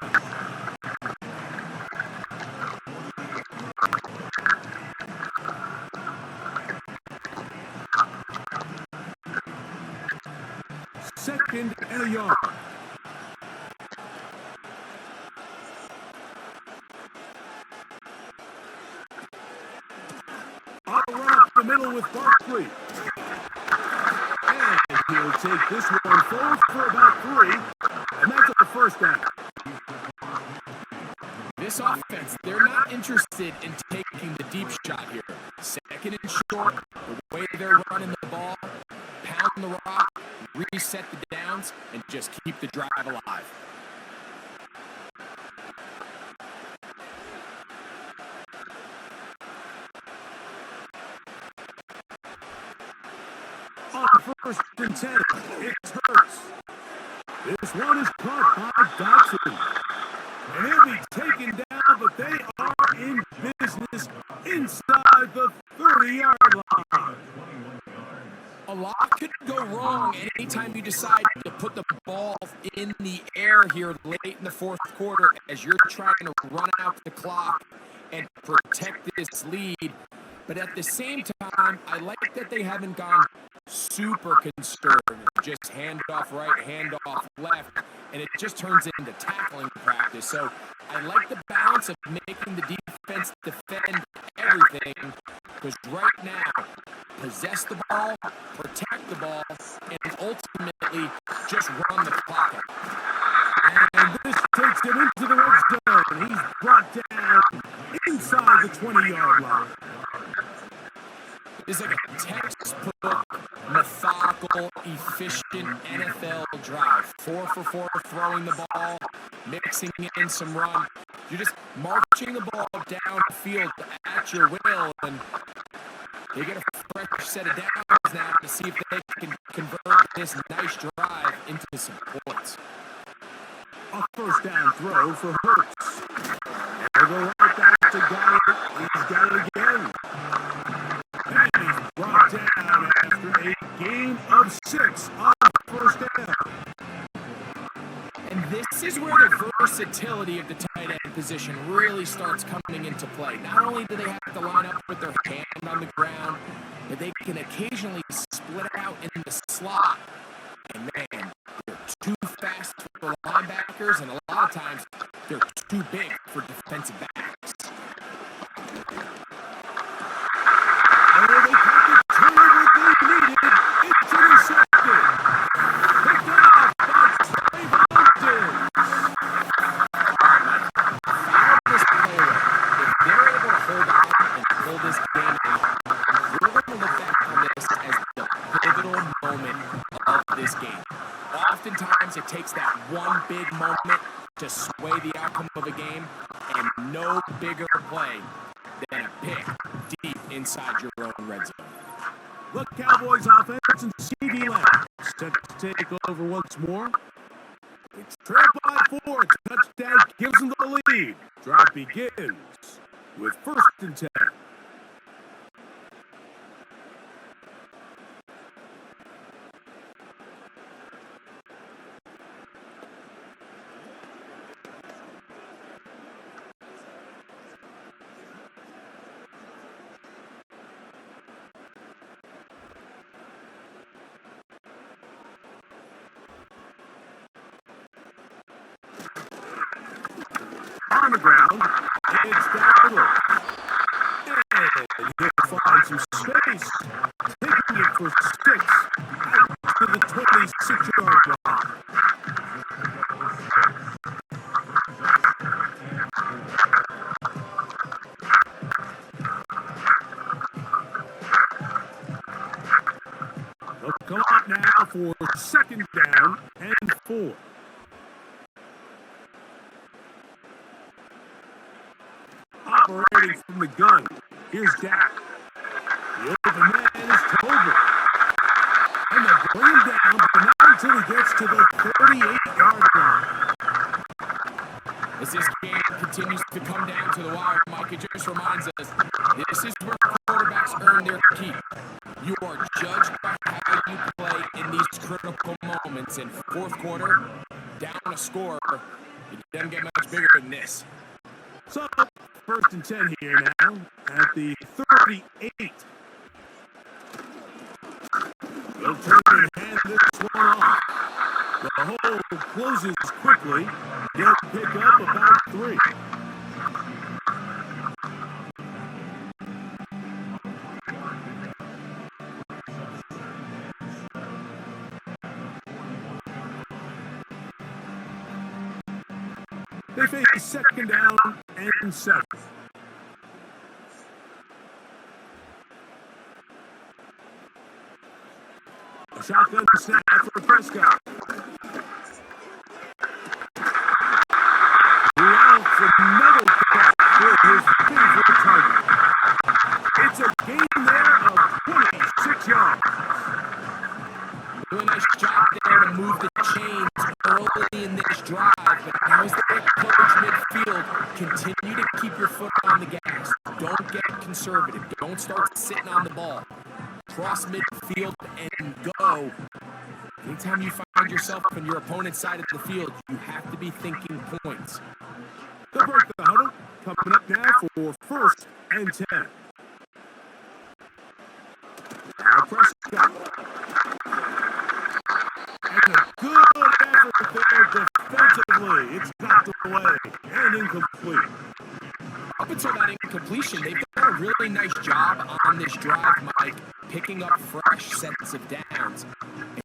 Second and a yard. All right up the middle with Barkley. And he'll take this one forward for about 3. And that's a first down. This offense, they're not interested in taking the deep shot here. 2nd and short, the way they're running the ball, pound the rock, reset the downs, and just keep the drive alive. On 1st and 10, it's Hurts. This one is caught by Dotson. And he'll be taken down, but they are in business inside the 30-yard line. A lot could go wrong anytime you decide to put the ball in the air here late in the 4th quarter as you're trying to run out the clock and protect this lead. But at the same time, I like that they haven't gone super conservative. Just hand off right, hand off left, and it just turns into tackling practice. So I like the balance of making the defense defend everything, because right now, possess the ball, protect the ball, and ultimately just run the clock out. And this takes him into the red zone. He's brought down inside the 20-yard line. It's like a textbook, methodical, efficient NFL drive. 4 for 4 throwing the ball, mixing in some run. You're just marching the ball downfield at your will, and they get a fresh set of downs now to see if they can convert this nice drive into some points. A first down throw for Hurts. And go right back to Goddard. He's got it again. And he's brought down after a gain of 6 on first down. And this is where the versatility of the tight end position really starts coming into play. Not only do they have to line up with their hand on the ground, but they can occasionally split out in the slot. And man, they're too fast for linebackers, and a lot of times they're too big for defensive backs. And they got the turnover they needed. It's intercepted. Picked off by Trayvon Diggs. Follow this play away. If they're able to hold on and pull this game in, we're going to look back on this as the pivotal moment of this game. Oftentimes, it takes that one big moment to sway the outcome of a game, and no bigger play than a pick deep inside your own red zone. The Cowboys offense and CD Lamb set to take over once more. It's trailed by 4. Touchdown gives them the lead. Drive begins with 1st and 10. On the ground, it's Dowdle. And he'll find some space, taking it for 6 out to the 26-yard line. They'll come up now for 2nd down and 4. Operating from the gun, here's Dak. The open man is Tolbert. And they'll bring him down, but not until he gets to the 38-yard line. As this game continues to come down to the wire, Mike, it just reminds us, this is where quarterbacks earn their keep. You are judged by how you play in these critical moments. In 4th quarter, down a score, it doesn't get much bigger than this. So, 1st and 10 here now at the 38. They'll turn and hand this one off. The hole closes quickly. They'll pick up about 3. They face 2nd down and 7. A shotgun snap for Prescott. Routes another catch for his favorite target. It's a gain there of 26 yards. Doing a nice job there to move the chains early in this drive, but now as they approach midfield, continue to keep your foot on the gas. Don't get conservative. Don't start sitting on the ball. Cross midfield and go. Anytime you find yourself on your opponent's side of the field, you have to be thinking points. They'll break the huddle. Coming up now for 1st and 10. Now Prescott. And a good effort there defensively. It's knocked away and incomplete. Up until that incompletion, they've done a really nice job on this drive, Mike, picking up fresh sets of downs.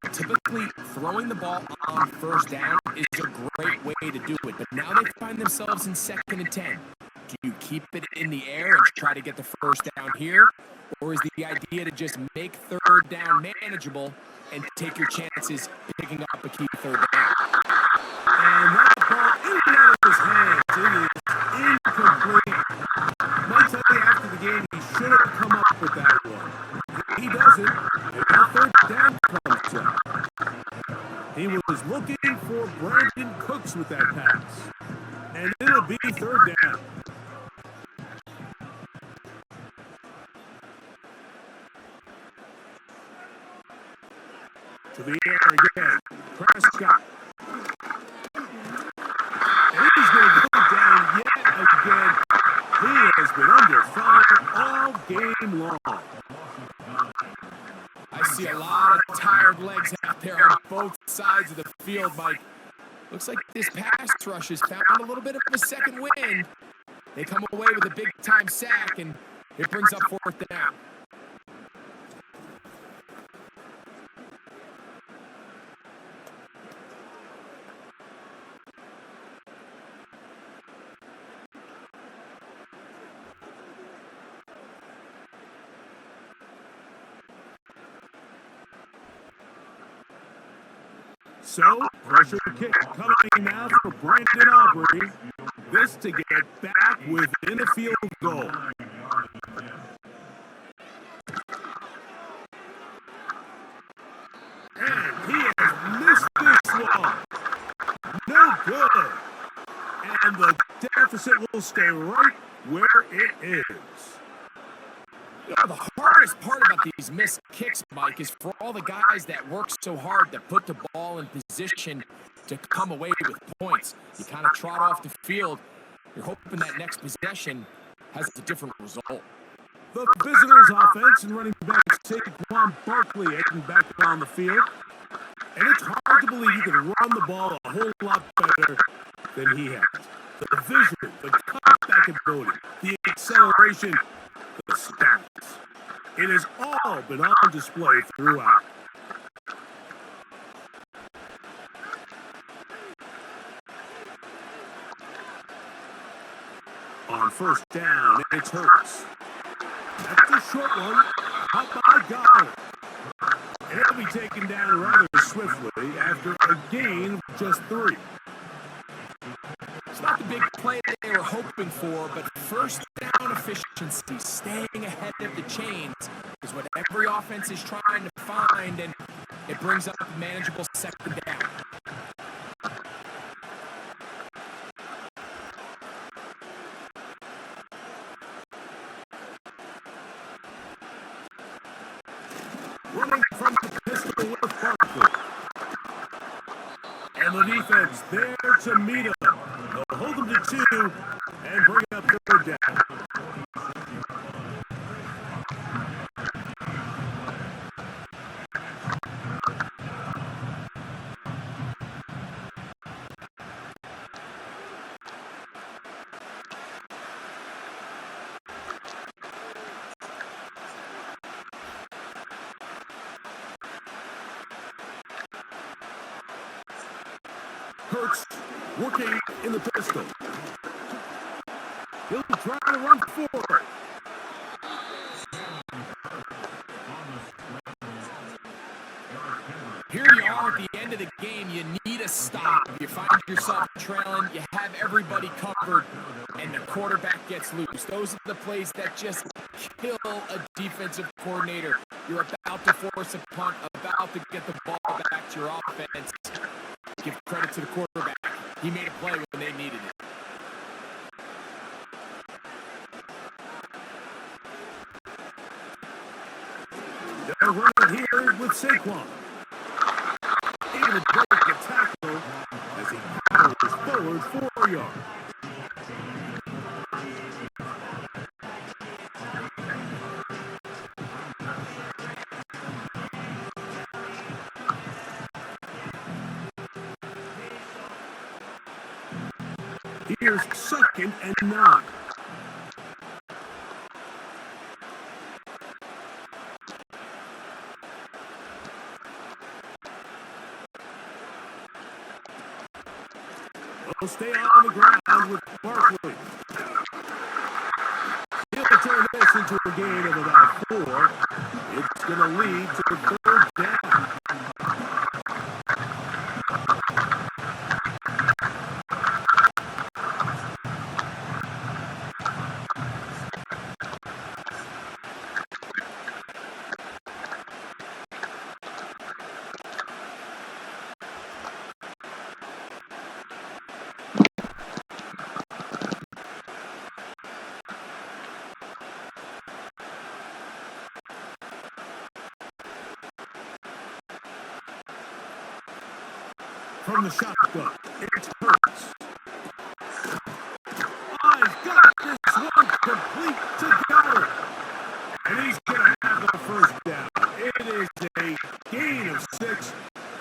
And typically, throwing the ball on 1st down is a great way to do it. But now they find themselves in 2nd and 10. Do you keep it in the air and try to get the 1st down here? Or is the idea to just make 3rd down manageable and take your chances picking up a key 3rd down? And that ball in and out of his hands. It is incomplete. Might tell you after the game he should have come up with that one. He doesn't, and now third down comes up. He was looking for Brandon Cooks with that pass, and it'll be third down. To the air again, Prescott. And he's going to go down yet again. He has been under fire all game long. I see a lot of tired legs out there on both sides of the field, Mike. Looks like this pass rush has found a little bit of a second wind. They come away with a big-time sack, and it brings up fourth down. So, pressure kick coming now for Brandon Aubrey. This to get back within a field goal. And he has missed this one. No good. And the deficit will stay right where it is. You know, the hardest part about these missed kicks, Mike, is for all the guys that work so hard to put the ball in position to come away with points. You kind of trot off the field. You're hoping that next possession has a different result. The visitors' offense and running back Saquon Barkley heading back on the field. And it's hard to believe he can run the ball a whole lot better than he has. The vision, the cutback ability, the acceleration, the stats. It has all been on display throughout. On first down, it's Hurts. That's a short one. Up by Goddard. And it'll be taken down rather swiftly after a gain of just 3. It's not the big play that they were hoping for, but first down efficiency, staying ahead of the chains, is what every offense is trying to find, and it brings up a manageable second down. Running from the pistol with Barkley. And the defense there to meet him. They'll hold him to 2 and bring up third down. Hurts working in the pistol. He'll try to run for it. Here you are at the end of the game. You need a stop. You find yourself trailing. You have everybody covered, and the quarterback gets loose. Those are the plays that just kill a defensive coordinator. You're about to force a punt, about to get the ball back to your offense. Give credit to the quarterback. He made a play when they needed it. They're running here with Saquon. Able to break the tackle as he powers forward 4 yards. Here's 2nd and 9. They'll stay on the ground with Barkley. He'll turn this into a gain of about 4. It's going to lead to the third down. from the shotgun. It's Hurts. He's got this one complete to Goddard. And he's going to have the first down. It is a gain of 6.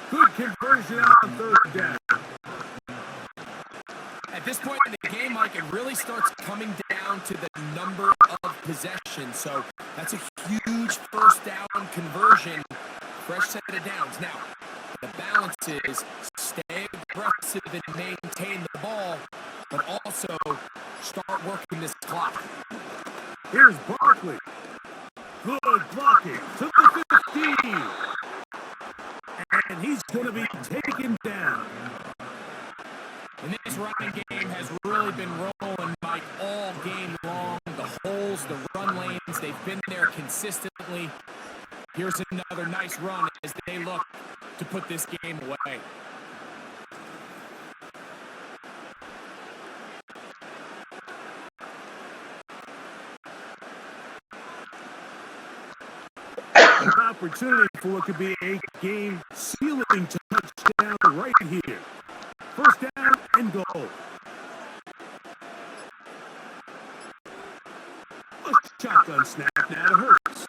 Good conversion on third down. At this point in the game, Mike, it really starts coming down to the number of possessions. So that's a huge first down conversion. Fresh set of downs. Now, the balance is stay aggressive and maintain the ball, but also start working this clock. Here's Barkley. Good blocking to the 15. And he's going to be taken down. And this running game has really been rolling, Mike, all game long. The holes, the run lanes, they've been there consistently. Here's another nice run as they look to put this game away. An opportunity for what could be a game-sealing touchdown right here. First down and goal. A shotgun snap now to Hurts.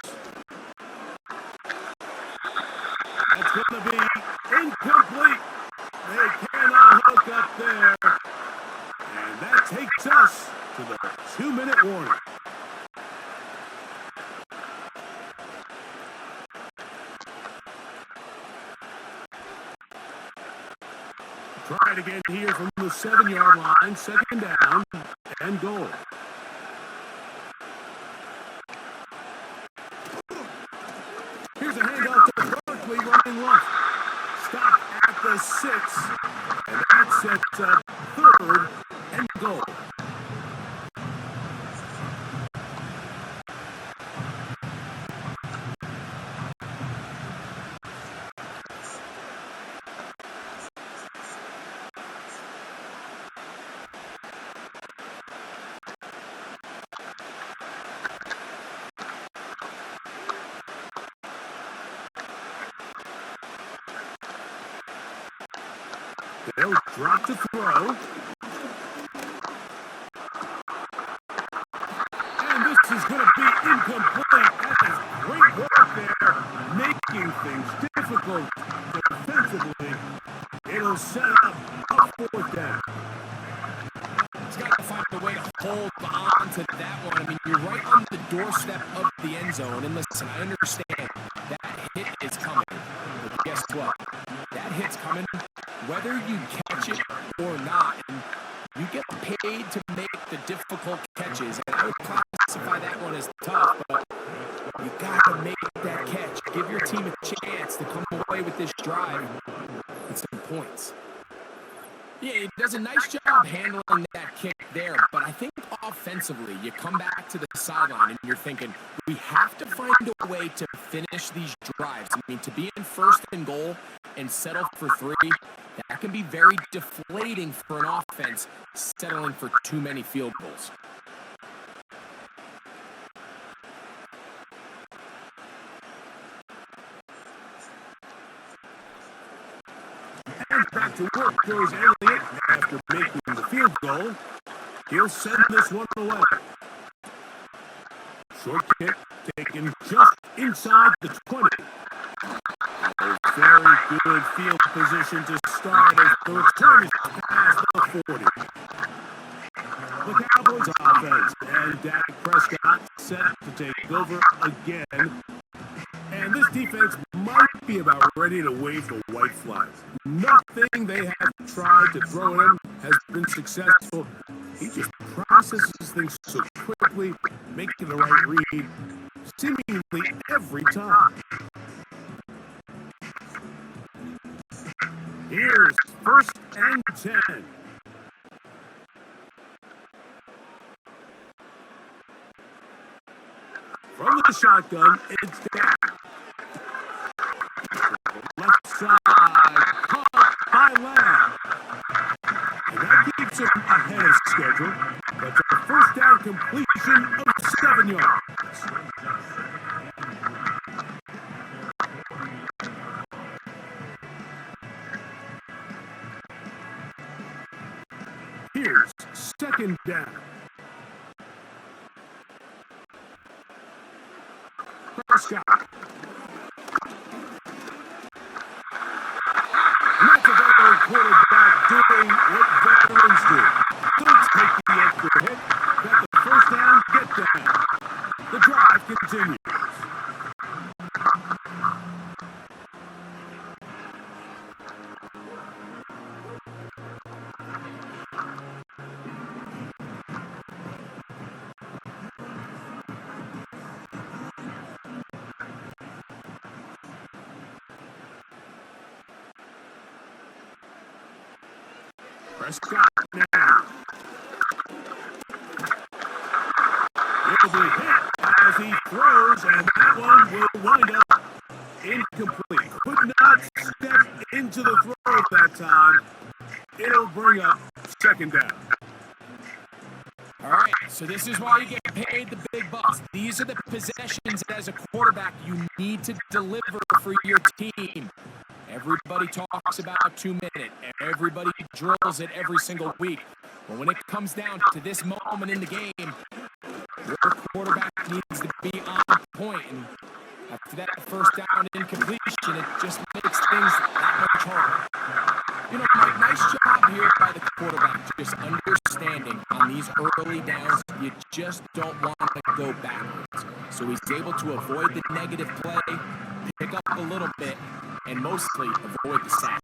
That's going to be incomplete. They cannot hook up there. And that takes us to the 2-minute warning. Try it again here from the 7-yard line. Second down and goal. Here's a handoff to Barkley running left. Stop at the 6. And that sets up third and goal. They'll drop to throw. And this is going to be incomplete. That is great work there, making things difficult defensively. It'll set up a fourth down. He's got to find a way to hold on to that one. I mean, you're right on the doorstep of the end zone. And listen, I understand that hit is coming. But guess what? That hit's coming whether you catch it or not. And you get paid to make the difficult catches. And I would classify that one as tough, but you got to make that catch. Give your team a chance to come away with this drive with some points. Yeah, he does a nice job handling that kick there, but I think offensively, you come back to the sideline and you're thinking, we have to find a way to finish these drives. I mean, to be in first and goal and settle for 3, that can be very deflating for an offense settling for too many field goals. And back to work goes Elliott after making the field goal. He'll send this one away. Short kick taken just inside the 20. A very good field position to start as the return is past the 40. The Cowboys offense and Dak Prescott set to take over again. And this defense might be about ready to wave the white flag. Nothing they have tried to throw at him has been successful. He just processes things so quickly, making the right read seemingly every time. Here's first and 10. From the shotgun, it's Dak. Left side, caught by Lamb. And that keeps him ahead of schedule. That's a first down completion of 7 yards. second down. Prescott. And that's a veteran quarterback doing what veterans do. Don't take the extra hit. Got the first down, get down. The drive continues. Prescott now. He'll be hit as he throws, and that one will wind up incomplete. Could not step into the throw that time. It'll bring up second down. All right, so this is why you get paid the big bucks. These are the possessions as a quarterback you need to deliver for your team. Everybody talks about 2 minute. Everybody drills it every single week. But when it comes down to this moment in the game, your quarterback needs to be on point. And after that first down incompletion, it just makes things that much harder. You know, Mike, nice job here by the quarterback, just understanding on these early downs, you just don't want to go backwards. So he's able to avoid the negative play, pick up a little bit, and mostly avoid the sack.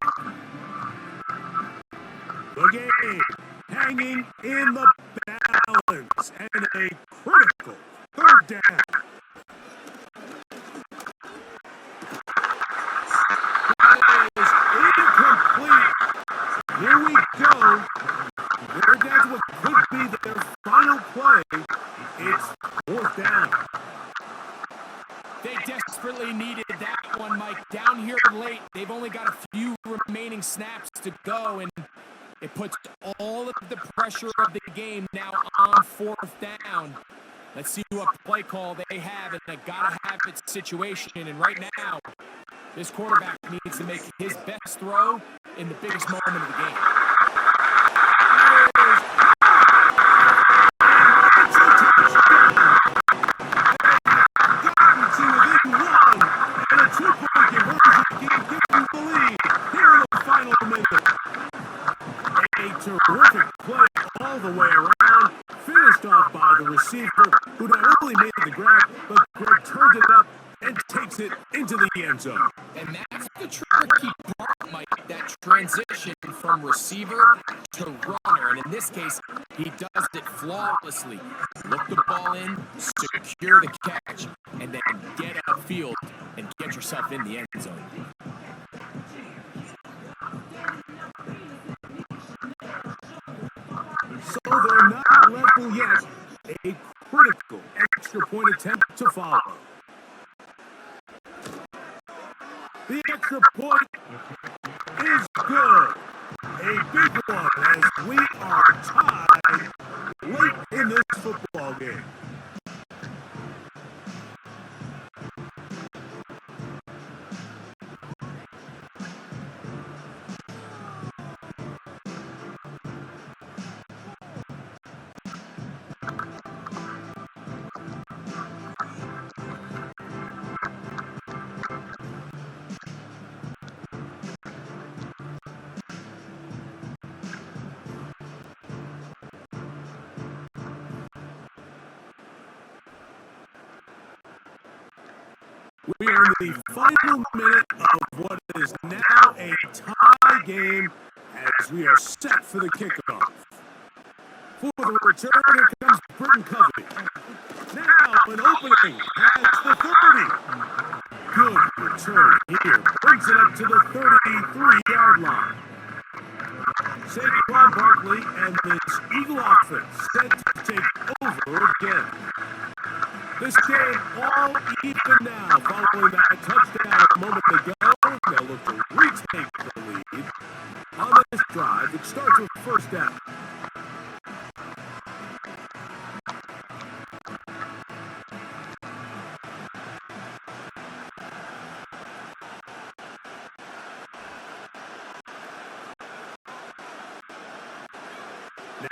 The game hanging in the balance and a critical third down. That is incomplete. Here we go. They're down to what could be their final play. It's fourth down. They desperately needed that one, Mike. Down here late, they've only got a few remaining snaps to go, and it puts all of the pressure of the game now on fourth down. Let's see what play call they have in a gotta-have-it situation. And right now, this quarterback needs to make his best throw in the biggest moment of the game. Terrific play all the way around, finished off by the receiver, who not only made the grab, but turned it up and takes it into the end zone. And that's the tricky part, Mike, that transition from receiver to runner. And in this case, he does it flawlessly. Look the ball in, secure the catch, and then get upfield and get yourself in the end zone. So they're not level yet. A critical extra point attempt to follow. The extra point is good. A big one as we are tied late in this football game. We are in the final minute of what is now a tie game as we are set for the kickoff. For the return, here comes Britton Covey. Now an opening at the 30. Good return here. Brings it up to the 33-yard line. Saquon Barkley and this Eagle offense set to take over again. This game all even now following that touchdown a moment ago. They'll look to retake the lead on this drive. It starts with first down.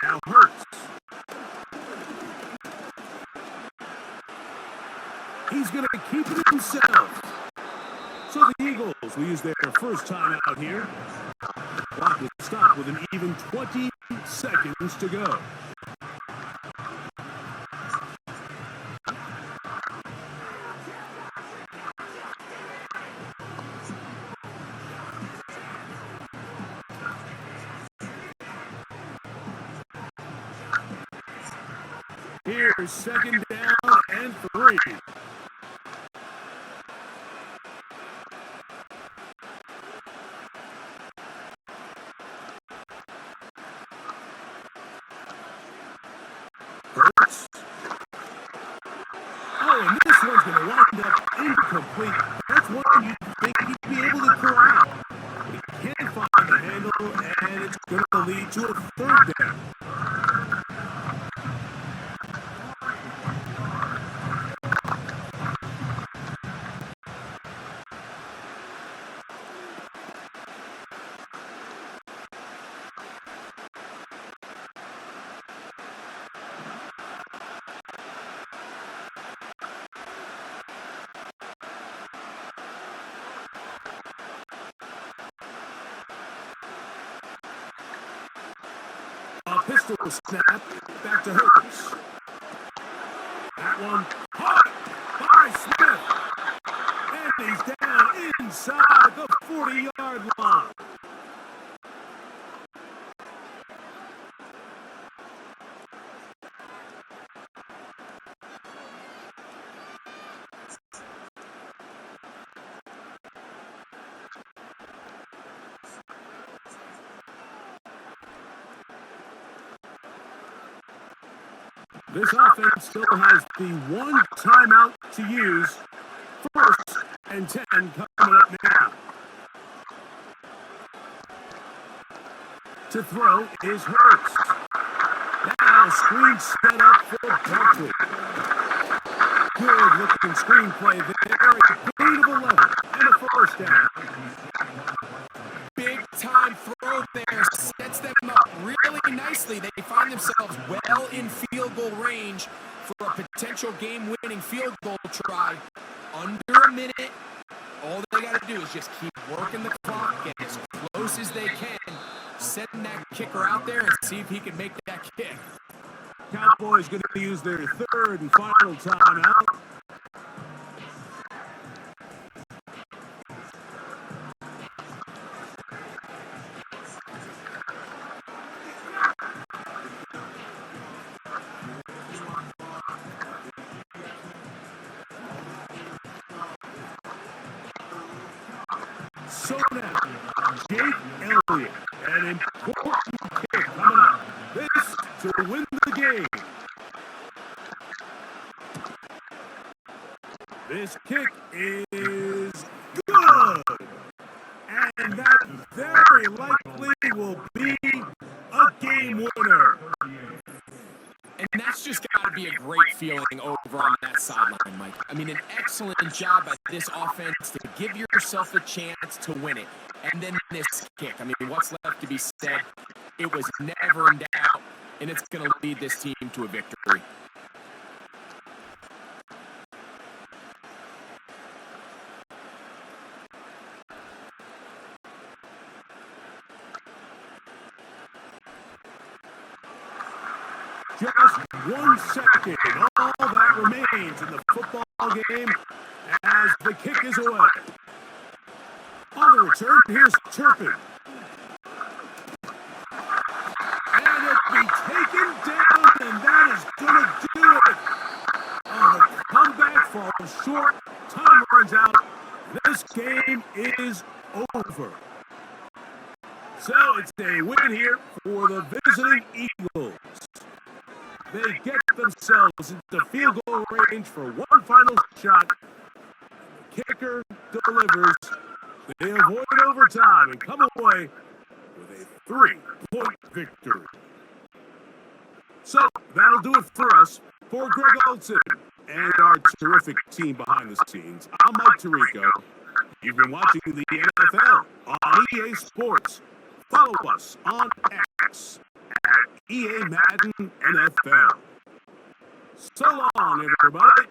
Now Hurts. He's going to keep it himself. So the Eagles will use their first timeout here. The clock will stop with an even 20 seconds to go. Here's second down and 3. Hurts. Oh, and this one's going to wind up incomplete. That's one you'd think he'd be able to corral. He can't find the handle, and it's going to lead to a third down. A pistol snap back to Hurts. That one caught by Smith. And he's down inside the 40-yard line. This offense still has the one timeout to use. First and 10 coming up now. To throw is Hurts. Now a screen set up for Barkley. Good looking screenplay there. A gain of 11 and a first down. Big time throw there, sets them up really nicely. They find themselves well in field goal range for a potential game-winning field goal try. Under a minute, all they got to do is just keep working the clock, get as close as they can, setting that kicker out there and see if he can make that kick. Cowboys going to use their third and final timeout. So now, Jake Elliott, an important kick coming up. This to win the game. This kick is good. And that very likely will be a game winner. And that's just got to be a great feeling over on that sideline, Mike. I mean, an excellent job by this offense to give yourself a chance to win it. And then this kick. I mean, what's left to be said? It was never in doubt, and it's going to lead this team to a victory. Just 1 second, all that remains in the football game as the kick is away. On the return, here's Turpin. And it'll be taken down, and that is going to do it. Oh, the comeback falls short. Time runs out. This game is over. So it's a win here for the visiting Eagles. They get themselves into field goal range for one final shot. The kicker delivers. They avoid overtime and come away with a 3-point victory. So that'll do it for us. For Greg Olson and our terrific team behind the scenes, I'm Mike Tirico. You've been watching the NFL on EA Sports. Follow us on X at EA Madden NFL. So long, everybody.